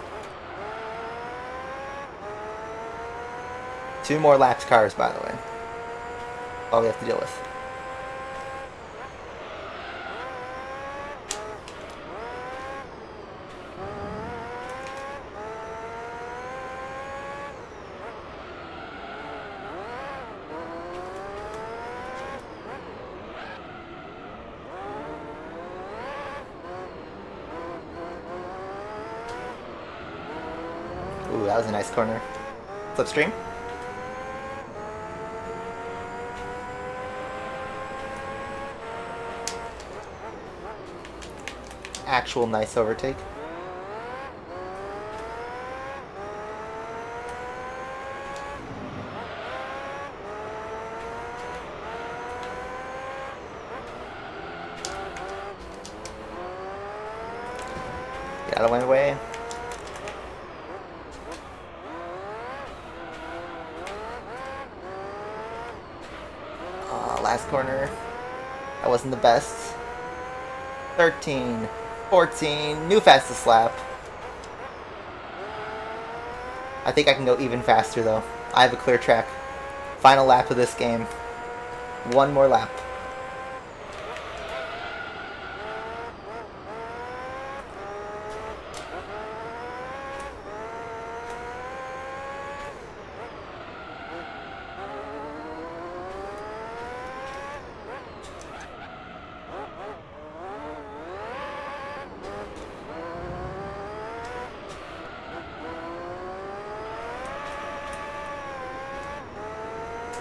2 more laps cars, by the way. All we have to deal with. Ooh, that was a nice corner. Slipstream. Actual nice overtake. Get out of my way. Last corner. That wasn't the best. 13, 14, new fastest lap. I think I can go even faster though. I have a clear track. Final lap of this game. One more lap.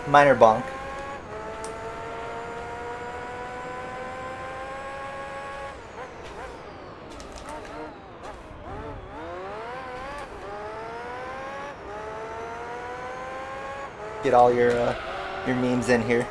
Minor bonk. Get all your memes in here.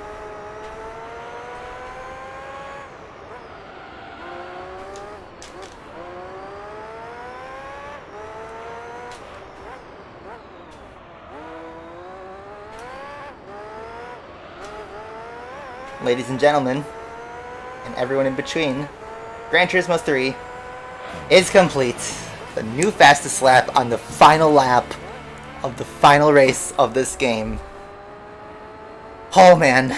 Ladies and gentlemen, and everyone in between, Gran Turismo 3 is complete. The new fastest lap on the final lap of the final race of this game. Oh man.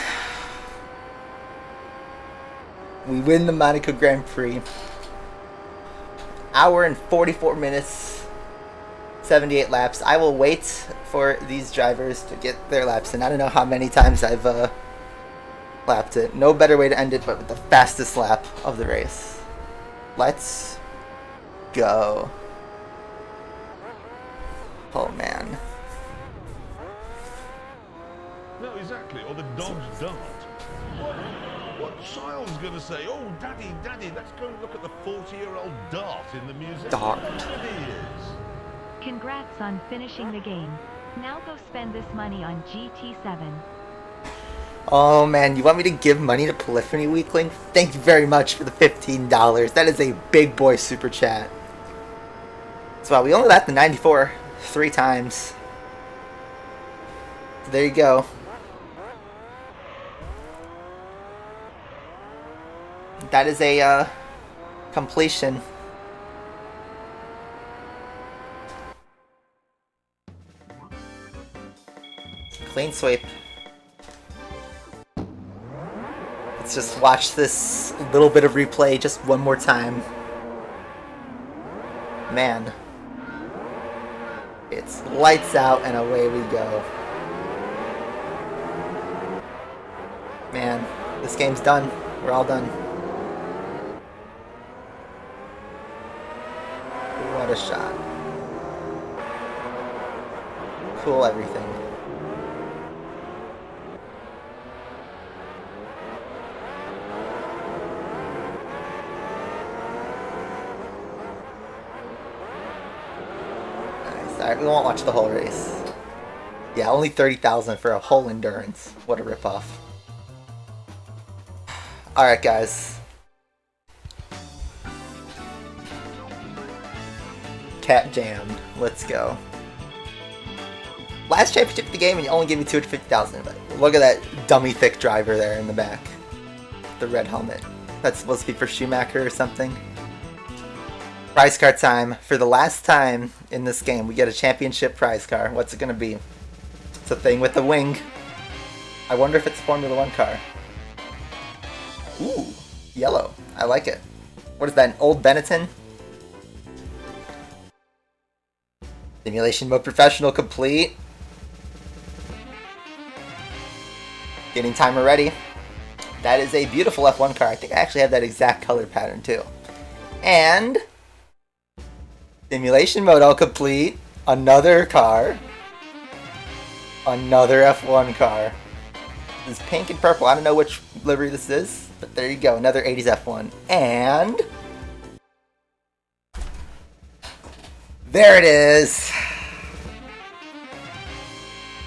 We win the Monaco Grand Prix. Hour and 44 minutes, 78 laps. I will wait for these drivers to get their laps in. I don't know how many times I've lapped it. No better way to end it but with the fastest lap of the race. Let's go. Oh man. No, exactly. Or the dog's dart. What child's gonna say, oh, daddy, daddy, let's go and look at the 40-year-old dart in the museum? Dart. It is. Congrats on finishing the game. Now go spend this money on GT7. Oh man, you want me to give money to Polyphony Weekling? Thank you very much for the $15. That is a big boy super chat. So wow, we only lapped the 94 3 times. So there you go. That is a completion. Clean sweep. Let's just watch this little bit of replay just one more time. Man. It's lights out and away we go. Man, this game's done. We're all done. What a shot. Cool everything. Alright, we won't watch the whole race. Yeah, only 30,000 for a whole endurance. What a ripoff. Alright, guys. Cat jammed. Let's go. Last championship of the game and you only gave me 250,000. But look at that dummy thick driver there in the back. The red helmet. That's supposed to be for Schumacher or something. Prize car time. For the last time in this game, we get a championship prize car. What's it going to be? It's a thing with a wing. I wonder if it's a Formula 1 car. Ooh, yellow. I like it. What is that, an old Benetton? Simulation mode professional complete. Getting timer ready. That is a beautiful F1 car. I think I actually have that exact color pattern too. And simulation mode all complete. Another car. Another F1 car. This is pink and purple. I don't know which livery this is, but there you go. Another 80s F1. And there it is.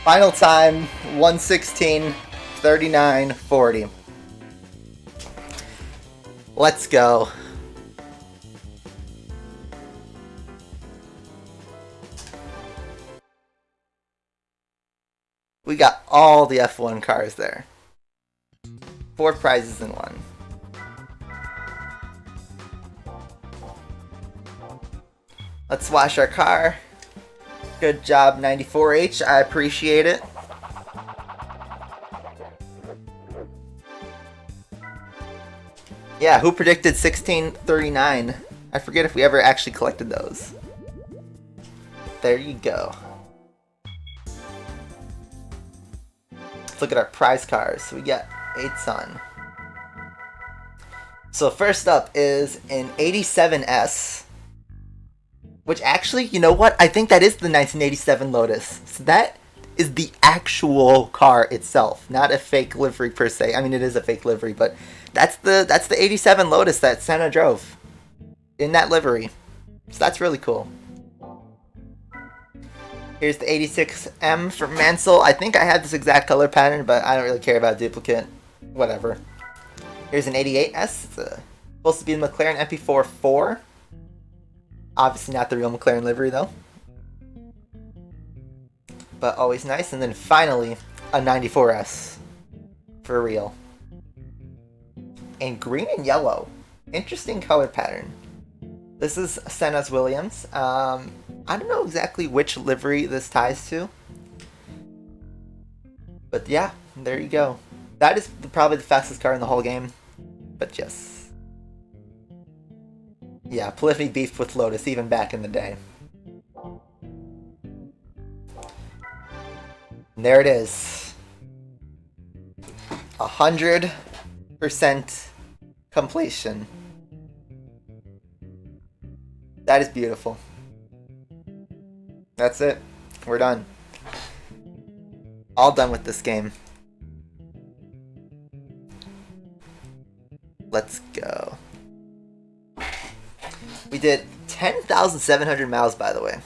Final time 1:16:39:40. Let's go. We got all the F1 cars there. 4 prizes in one. Let's wash our car. Good job, 94H. I appreciate it. Yeah, who predicted 1639? I forget if we ever actually collected those. There you go. Let's look at our prize cars. So we got 8 ton. So first up is an 87S. Which actually, you know what? I think that is the 1987 Lotus. So that is the actual car itself, not a fake livery per se. I mean, it is a fake livery, but that's the 87 Lotus that Senna drove in that livery. So that's really cool. Here's the 86M from Mansell. I think I have this exact color pattern, but I don't really care about duplicate. Whatever. Here's an 88S. It's supposed to be the McLaren MP4-4. Obviously not the real McLaren livery though. But always nice. And then finally, a 94S. For real. And green and yellow. Interesting color pattern. This is Senna's Williams. I don't know exactly which livery this ties to. But yeah, there you go. That is probably the fastest car in the whole game. But yes. Yeah, Polyphony beefed with Lotus even back in the day. And there it is. 100% completion. That is beautiful. That's it. We're done. All done with this game. Let's go. We did 10,700 miles, by the way.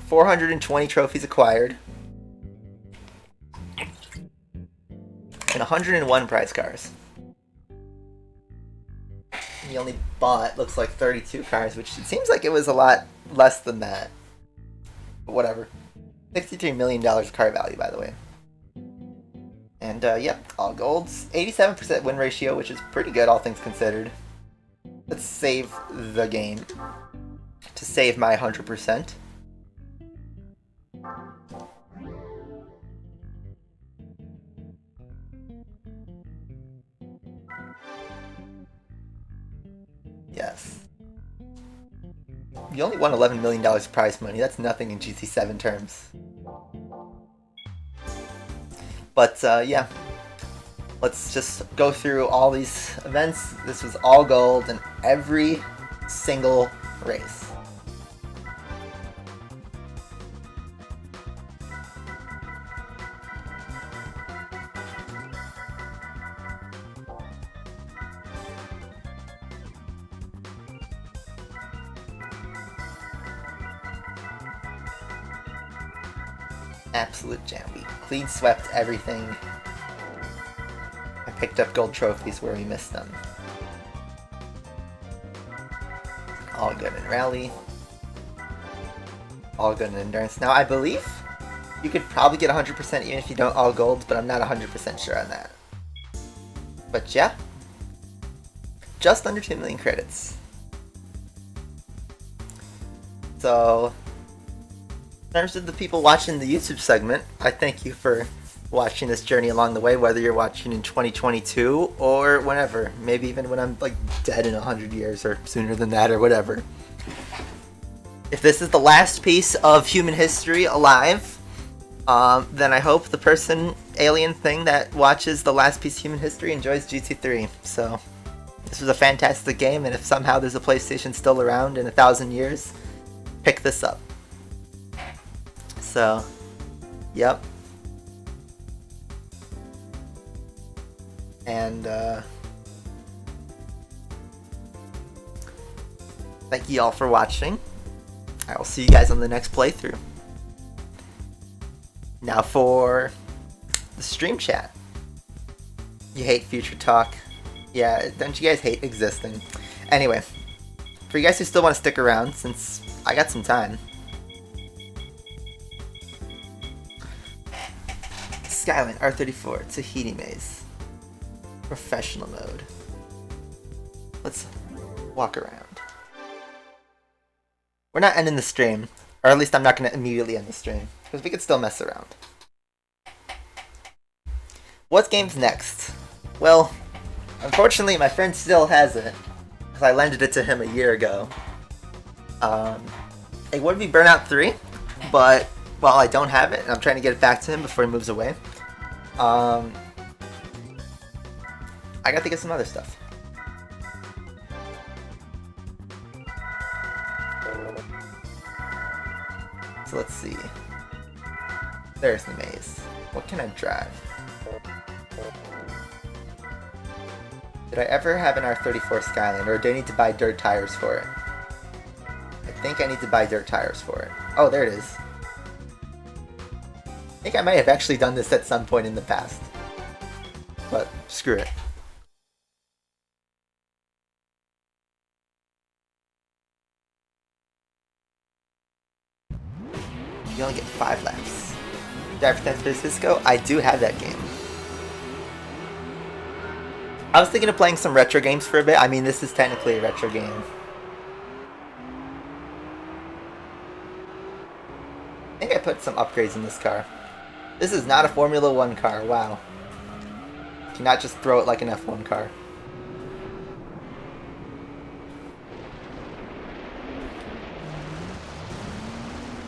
420 trophies acquired. And 101 prize cars. We only bought, looks like 32 cars, which it seems like it was a lot less than that. But whatever. $63 million car value, by the way. And, yeah, all golds. 87% win ratio, which is pretty good, all things considered. Let's save the game to save my 100%. Yes. You only won $11 million prize money. That's nothing in GT7 terms. But, yeah. Let's just go through all these events. This was all gold in every single race. Absolute jam. We clean swept everything. I picked up gold trophies where we missed them. All good in rally. All good in endurance. Now I believe you could probably get 100% even if you don't all gold, but I'm not 100% sure on that. But yeah. Just under 2 million credits. So, in terms of the people watching the YouTube segment, I thank you for watching this journey along the way, whether you're watching in 2022 or whenever. Maybe even when I'm like dead in 100 years or sooner than that or whatever. If this is the last piece of human history alive, then I hope the alien thing that watches the last piece of human history enjoys GT3. So, this was a fantastic game, and if somehow there's a PlayStation still around in 1,000 years, pick this up. So, yep. And, thank you all for watching. I will see you guys on the next playthrough. Now for the stream chat. You hate future talk. Yeah, don't you guys hate existing? Anyway, for you guys who still want to stick around, since I got some time. Skyline R34 Tahiti Maze. Professional mode. Let's walk around. We're not ending the stream. Or at least I'm not going to immediately end the stream. Because we could still mess around. What game's next? Well, unfortunately my friend still has it. Because I lended it to him a year ago. It would be Burnout 3. But while I don't have it, and I'm trying to get it back to him before he moves away. I got to get some other stuff. So let's see. There's the maze. What can I drive? Did I ever have an R34 Skyline, or do I need to buy dirt tires for it? I think I need to buy dirt tires for it. Oh, there it is. I think I might have actually done this at some point in the past. But screw it. You only get 5 laps. Drive for 10 Francisco? I do have that game. I was thinking of playing some retro games for a bit. I mean, this is technically a retro game. I think I put some upgrades in this car. This is not a Formula 1 car, wow. You cannot just throw it like an F1 car.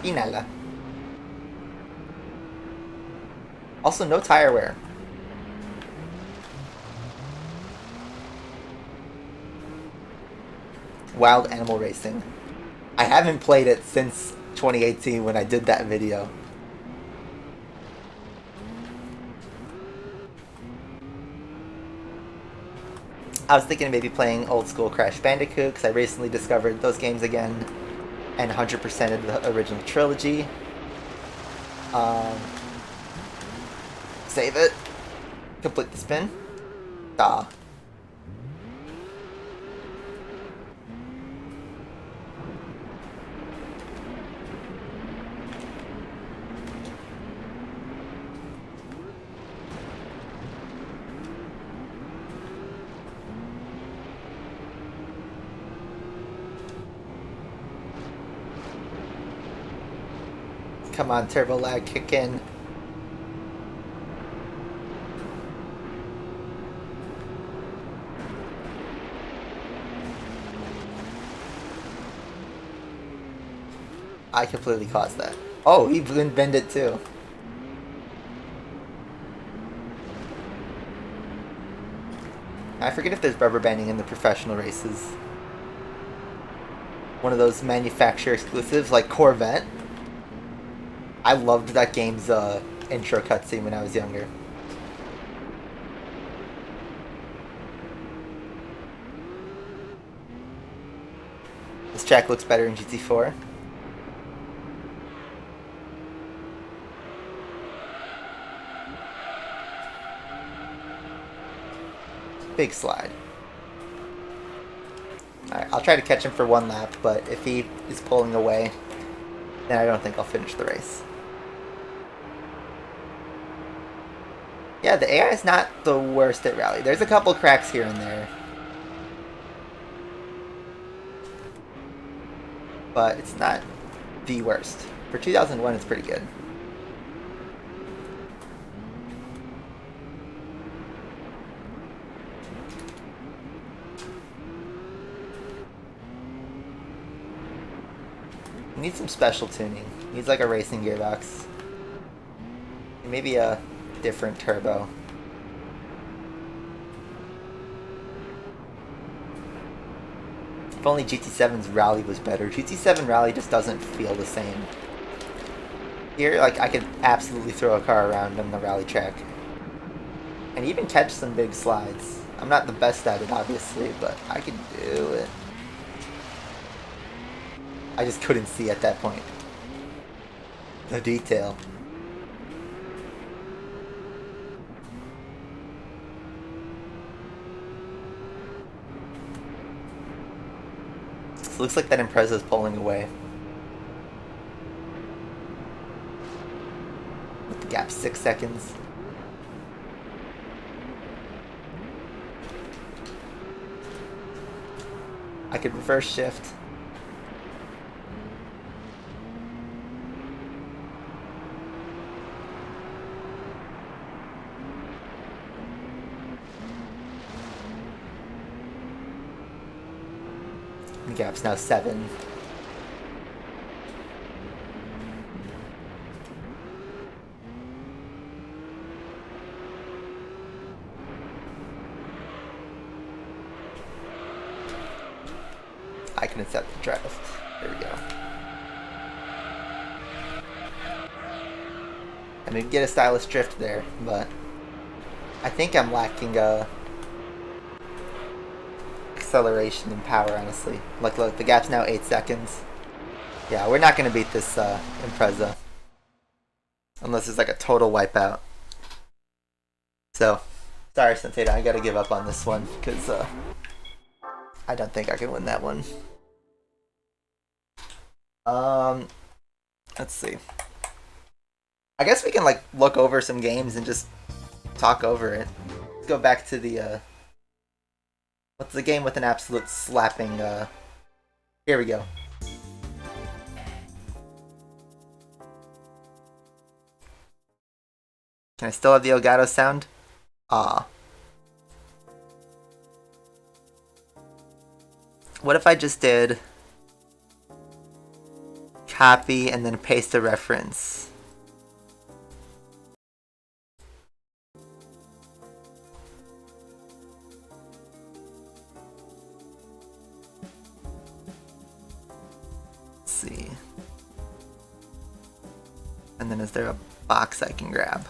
Inala. Also, no tire wear. Wild Animal Racing. I haven't played it since 2018 when I did that video. I was thinking of maybe playing old school Crash Bandicoot because I recently discovered those games again and 100% of the original trilogy. Save it. Complete the spin. Ah. Come on, turbo lag, kick in. I completely caused that. Oh, he balloon bend it too. I forget if there's rubber banding in the professional races. One of those manufacturer exclusives like Corvette. I loved that game's intro cutscene when I was younger. This track looks better in GT4. Big slide. Alright, I'll try to catch him for one lap, but if he is pulling away, then I don't think I'll finish the race. Yeah, the AI is not the worst at rally. There's a couple cracks here and there. But it's not the worst. For 2001, it's pretty good. Needs some special tuning. Needs like a racing gearbox. Maybe a different turbo. If only GT7's rally was better. GT7 rally just doesn't feel the same. Here, like, I could absolutely throw a car around on the rally track. And even catch some big slides. I'm not the best at it, obviously, but I could do it. I just couldn't see at that point the detail. So looks like that Impreza's pulling away. With the gap 6 seconds. I could reverse shift. gap's now 7. I can accept the draft. There we go. I mean, get a stylish drift there, but I think I'm lacking acceleration and power, honestly. Look, the gap's now 8 seconds. Yeah, we're not going to beat this Impreza. Unless it's like a total wipeout. So, sorry, SnakeEater, I got to give up on this one, because I don't think I can win that one. Let's see. I guess we can like look over some games and just talk over it. Let's go back to the what's the game with an absolute slapping here we go. Can I still have the Elgato sound? Ah. What if I just did copy and then paste a reference? Let's see. And then is there a box I can grab?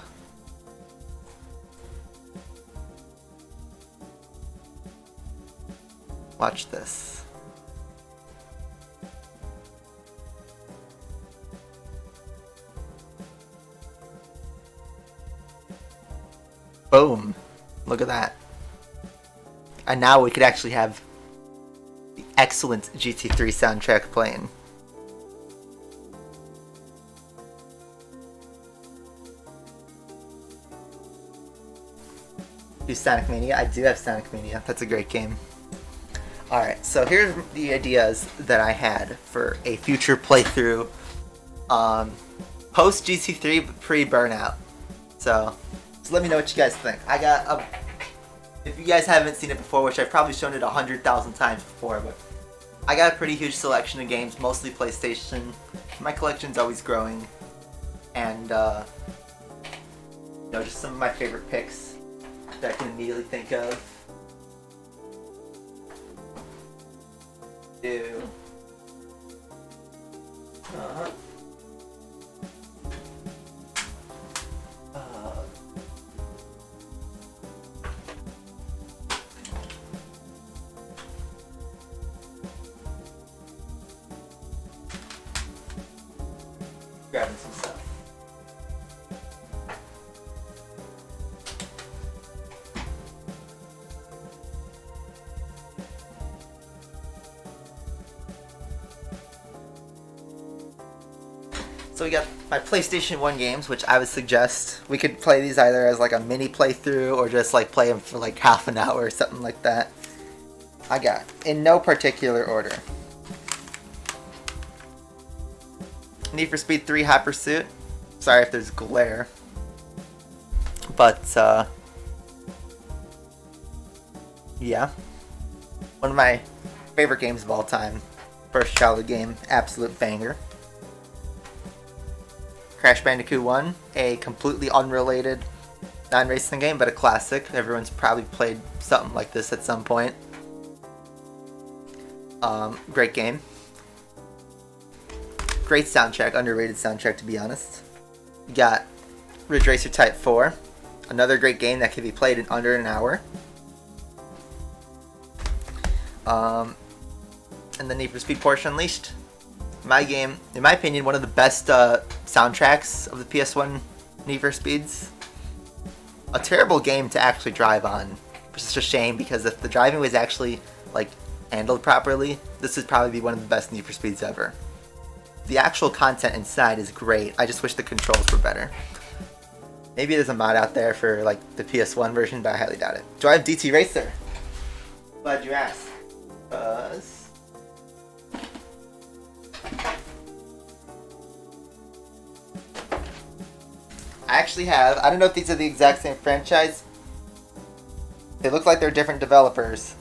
Watch this. Boom. Look at that. And now we could actually have the excellent GT3 soundtrack playing. Do Sonic Mania? I do have Sonic Mania. That's a great game. Alright, so here's the ideas that I had for a future playthrough. Post GT3 but pre-Burnout. So let me know what you guys think. I got a... If you guys haven't seen it before, which I've probably shown it 100,000 times before, but I got a pretty huge selection of games, mostly PlayStation. My collection's always growing. And, you know, just some of my favorite picks that I can immediately think of. Grabbing some stuff. So we got my PlayStation 1 games, which I would suggest we could play these either as like a mini playthrough or just like play them for like half an hour or something like that. I got, in no particular order, Need for Speed 3 Hot Pursuit. Sorry if there's glare. But, yeah. One of my favorite games of all time. First childhood game. Absolute banger. Crash Bandicoot 1. A completely unrelated non-racing game, but a classic. Everyone's probably played something like this at some point. Great game. Great soundtrack, underrated soundtrack to be honest. You got Ridge Racer Type 4, another great game that can be played in under an hour. And the Need for Speed Porsche Unleashed. My game, in my opinion, one of the best soundtracks of the PS1 Need for Speeds. A terrible game to actually drive on, which is a shame because if the driving was actually like handled properly, this would probably be one of the best Need for Speeds ever. The actual content inside is great. I just wish the controls were better. Maybe there's a mod out there for like the PS1 version, but I highly doubt it. Do I have DT Racer? Glad you asked. Buzz. I actually have, I don't know if these are the exact same franchise. They look like they're different developers.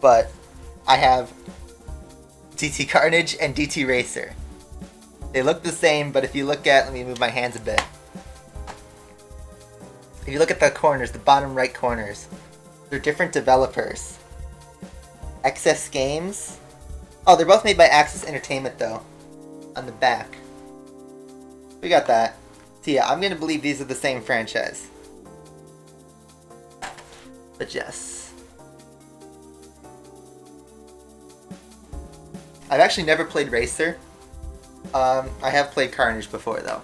But I have DT Carnage and DT Racer. They look the same, but if you look at, let me move my hands a bit. If you look at the corners, the bottom right corners, they're different developers. XS Games. Oh, they're both made by Axis Entertainment though. On the back. We got that. So yeah, I'm gonna believe these are the same franchise. But yes. I've actually never played Racer. I have played Carnage before though.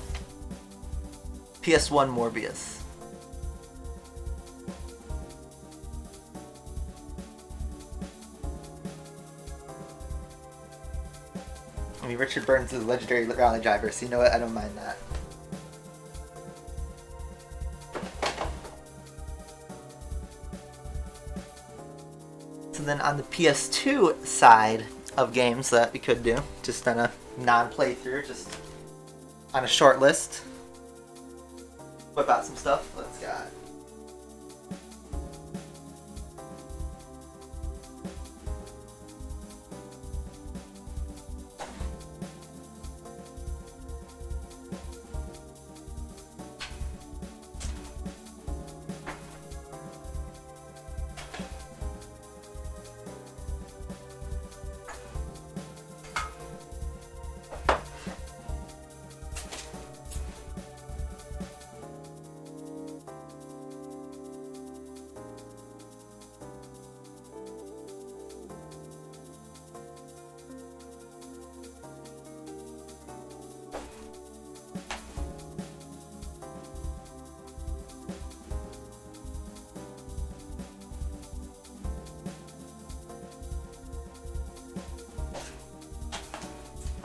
PS1 Morbius. I mean, Richard Burns is a legendary rally driver, so you know what? I don't mind that. So then on the PS2 side of games that we could do, just on a non-playthrough, just on a short list, whip out some stuff. Let's go.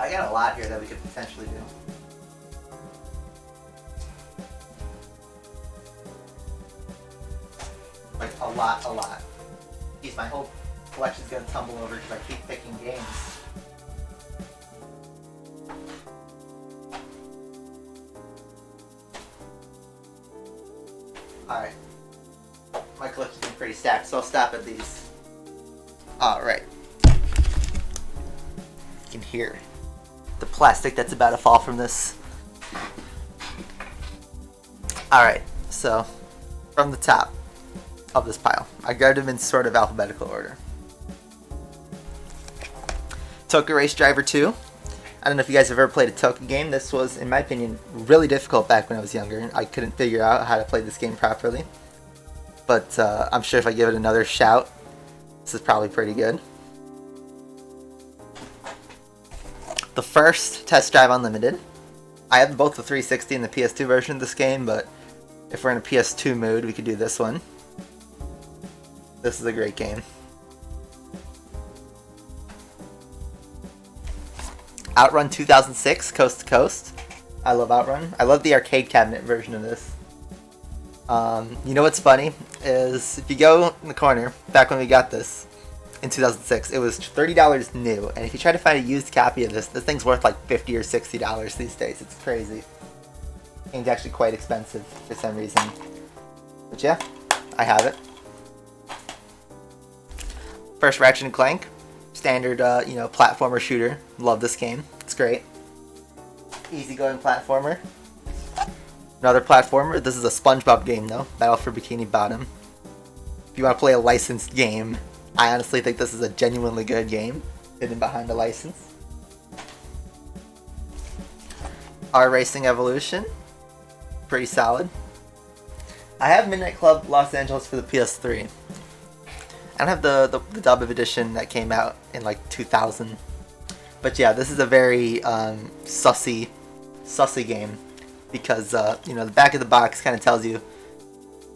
I got a lot here that we could potentially do. Like, a lot. Geez, my whole collection's gonna tumble over because I keep picking games. Alright. My collection's been pretty stacked, so I'll stop at these. Alright. You can hear the plastic that's about to fall from this. Alright, so from the top of this pile, I grabbed them in sort of alphabetical order. Cookeh Race Driver 2. I don't know if you guys have ever played a Cookeh game. This was, in my opinion, really difficult back when I was younger. I couldn't figure out how to play this game properly. But I'm sure if I give it another shout, this is probably pretty good. The first Test Drive Unlimited. I have both the 360 and the PS2 version of this game, but if we're in a PS2 mood, we could do this one. This is a great game. Outrun 2006, Coast to Coast. I love Outrun. I love the arcade cabinet version of this. You know what's funny is if you go in the corner, back when we got this in 2006, it was $30 new, and if you try to find a used copy of this thing's worth like $50 or $60 these days. It's crazy. It's actually quite expensive for some reason. But yeah, I have it. First Ratchet and Clank, standard, platformer shooter. Love this game. It's great. Easygoing platformer. Another platformer. This is a SpongeBob game though. Battle for Bikini Bottom. If you want to play a licensed game, I honestly think this is a genuinely good game, hidden behind a license. R Racing Evolution, pretty solid. I have Midnight Club Los Angeles for the PS3. I don't have the dub edition that came out in like 2000. But yeah, this is a very sussy game because the back of the box kind of tells you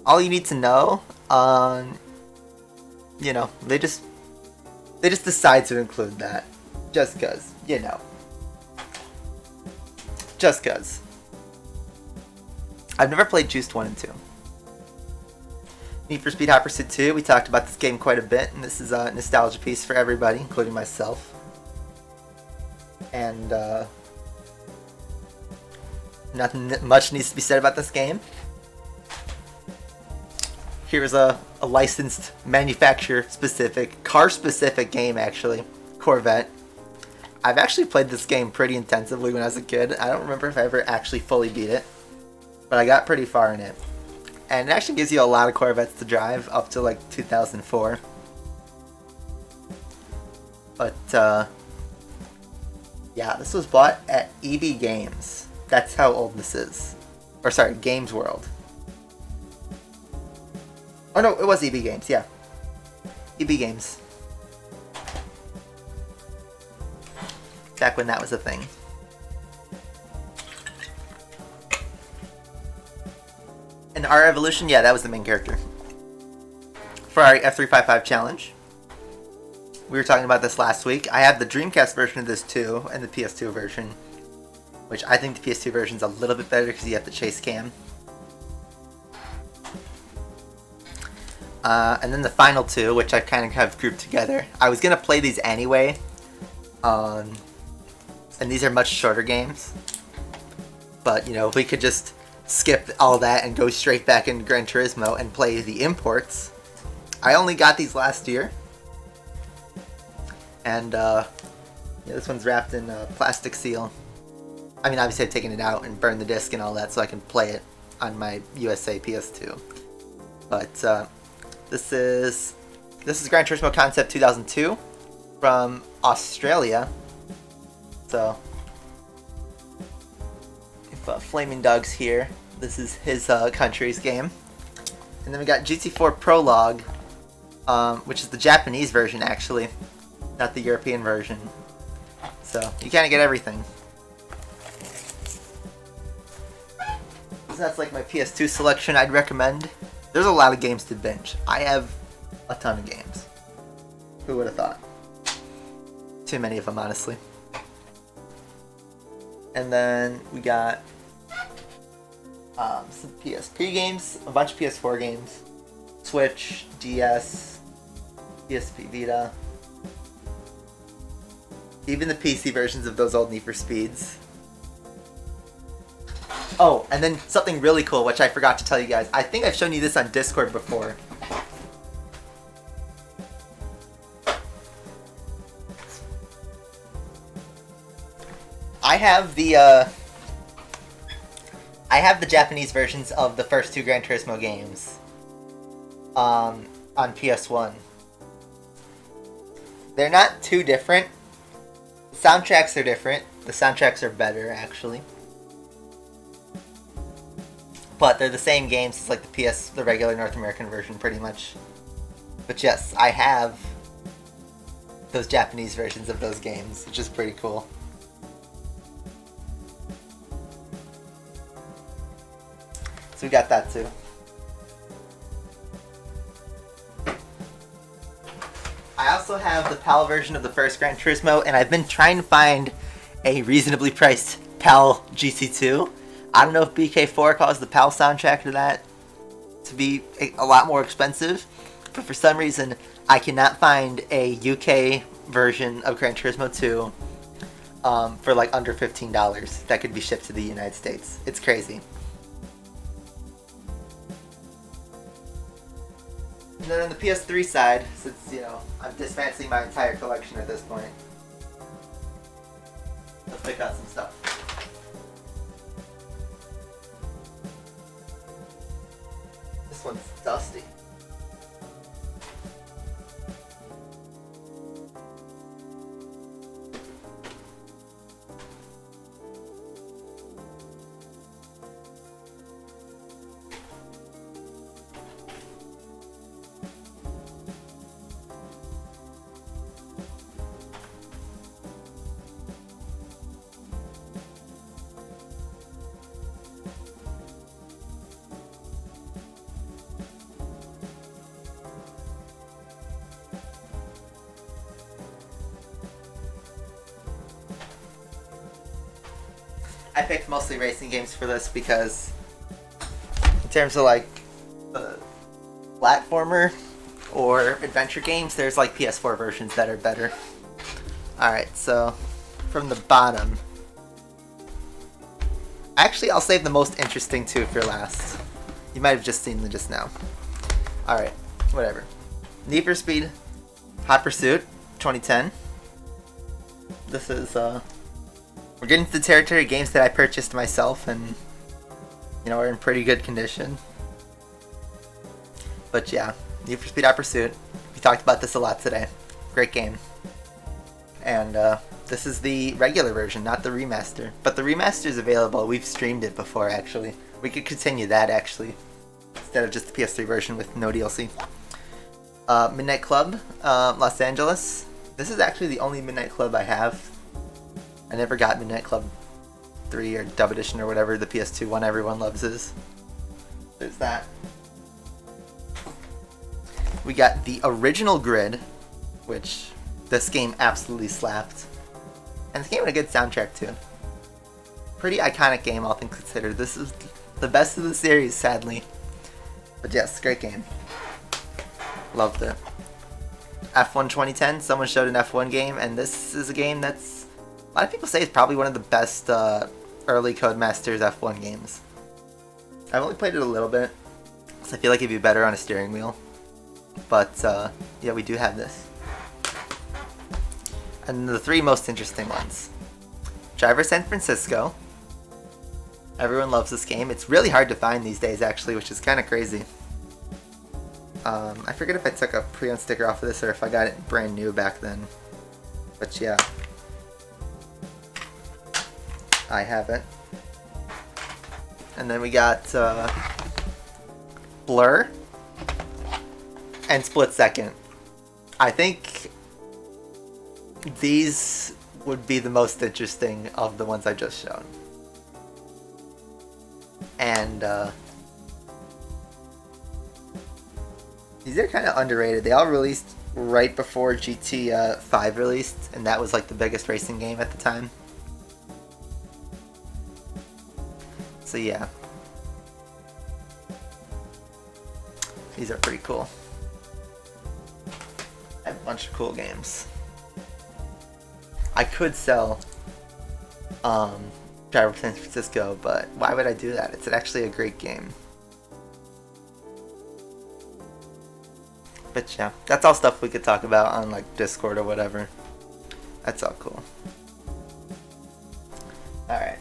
all you need to know. They just decide to include that just cause, just cause. I've never played Juiced 1 and 2. Need for Speed Hot Pursuit 2, we talked about this game quite a bit, and this is a nostalgia piece for everybody, including myself. And nothing much needs to be said about this game. Here's a licensed, manufacturer-specific, car-specific game, actually. Corvette. I've actually played this game pretty intensively when I was a kid. I don't remember if I ever actually fully beat it, but I got pretty far in it. And it actually gives you a lot of Corvettes to drive, up to like 2004. But, yeah, this was bought at EB Games. That's how old this is. Or sorry, Games World. Oh no, it was EB Games, yeah. EB Games. Back when that was a thing. And our evolution, yeah, that was the main character. For our F355 challenge. We were talking about this last week. I have the Dreamcast version of this too, and the PS2 version. Which I think the PS2 version is a little bit better because you have the chase cam. And then the final two, which I kind of have grouped together. I was going to play these anyway. And these are much shorter games. But, you know, we could just skip all that and go straight back into Gran Turismo and play the imports. I only got these last year. And, yeah, this one's wrapped in a plastic seal. I mean, obviously I've taken it out and burned the disc and all that so I can play it on my USA PS2. But, this is Gran Turismo Concept 2002 from Australia. So, if Flaming Dog's here, this is his country's game. And then we got GT4 Prologue, which is the Japanese version actually, not the European version. So, you kind of get everything. So that's like my PS2 selection I'd recommend. There's a lot of games to binge. I have a ton of games. Who would have thought? Too many of them, honestly. And then we got some PSP games, a bunch of PS4 games, Switch, DS, PSP Vita, even the PC versions of those old Need for Speeds. Oh, and then something really cool, which I forgot to tell you guys. I think I've shown you this on Discord before. I have the Japanese versions of the first two Gran Turismo games on PS1. They're not too different. The soundtracks are different. The soundtracks are better, actually. But they're the same games. It's like the regular North American version, pretty much. But yes, I have those Japanese versions of those games, which is pretty cool. So we got that too. I also have the PAL version of the first Gran Turismo, and I've been trying to find a reasonably priced PAL GT2. I don't know if BK4 caused the PAL soundtrack to that to be a lot more expensive, but for some reason I cannot find a UK version of Gran Turismo 2 for like under $15 that could be shipped to the United States. It's crazy. And then on the PS3 side, since, you know, I'm dismantling my entire collection at this point, let's pick out some stuff. This one's dusty. I picked mostly racing games for this because in terms of like platformer or adventure games, there's like PS4 versions that are better. Alright, so from the bottom, actually I'll save the most interesting two for last. You might have just seen them just now. Alright, whatever. Need for Speed Hot Pursuit 2010. this is we're getting to the territory of games that I purchased myself and are in pretty good condition. But yeah, Need for Speed Hot Pursuit. We talked about this a lot today. Great game. And this is the regular version, not the remaster. But the remaster is available. We've streamed it before, actually. We could continue that, actually, instead of just the PS3 version with no DLC. Midnight Club, Los Angeles. This is actually the only Midnight Club I have. I never got Midnight Club 3 or Dub Edition or whatever the PS2 one everyone loves is. There's that. We got the original Grid, which this game absolutely slapped. And this game had a good soundtrack too. Pretty iconic game, all things considered. This is the best of the series, sadly. But yes, great game. Loved it. F1 2010, someone showed an F1 game, and this is a game that's, a lot of people say it's probably one of the best early Codemasters F1 games. I've only played it a little bit, so I feel like it'd be better on a steering wheel. But yeah, we do have this. And the three most interesting ones. Driver San Francisco. Everyone loves this game. It's really hard to find these days, actually, which is kind of crazy. I forget if I took a pre-owned sticker off of this or if I got it brand new back then. But yeah. I have it. And then we got Blur and Split Second. I think these would be the most interesting of the ones I just shown. And these are kind of underrated. They all released right before GT 5 released, and that was like the biggest racing game at the time. So yeah. These are pretty cool. I have a bunch of cool games. I could sell Driver San Francisco, but why would I do that? It's actually a great game. But yeah, that's all stuff we could talk about on like Discord or whatever. That's all cool. Alright.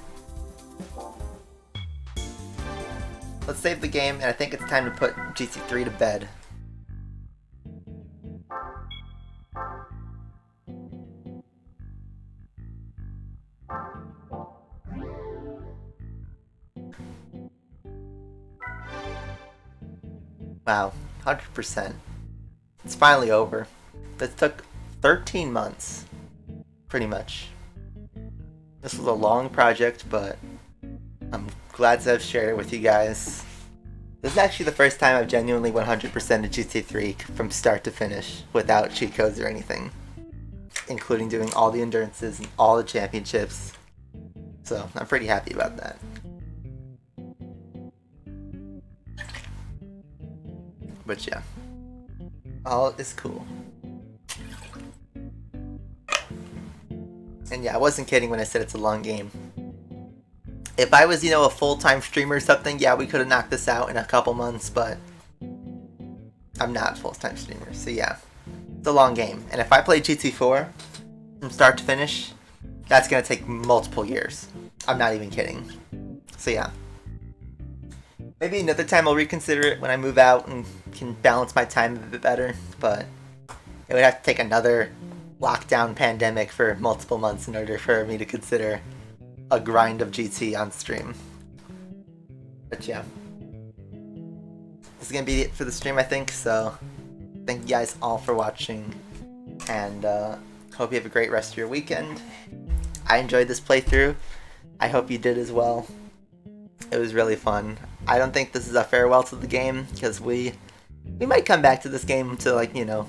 Let's save the game, and I think it's time to put GT3 to bed. Wow, 100%. It's finally over. This took 13 months, pretty much. This was a long project, but I'm glad to have shared it with you guys. This is actually the first time I've genuinely 100%ed GT3 from start to finish without cheat codes or anything, including doing all the endurances and all the championships. So I'm pretty happy about that. But yeah, all is cool. And yeah, I wasn't kidding when I said it's a long game. If I was, a full-time streamer or something, yeah, we could have knocked this out in a couple months, but I'm not a full-time streamer, so yeah. It's a long game. And if I play GT4 from start to finish, that's going to take multiple years. I'm not even kidding. So yeah. Maybe another time I'll reconsider it when I move out and can balance my time a bit better, but it would have to take another lockdown pandemic for multiple months in order for me to consider a grind of GT on stream. But yeah. This is going to be it for the stream, I think, so thank you guys all for watching, and hope you have a great rest of your weekend. I enjoyed this playthrough. I hope you did as well. It was really fun. I don't think this is a farewell to the game, because we might come back to this game to,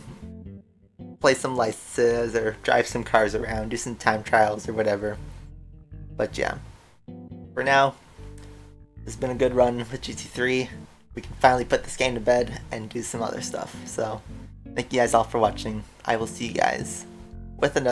play some licenses or drive some cars around, do some time trials or whatever. But yeah, for now, it's been a good run with GT3. We can finally put this game to bed and do some other stuff. So, thank you guys all for watching. I will see you guys with another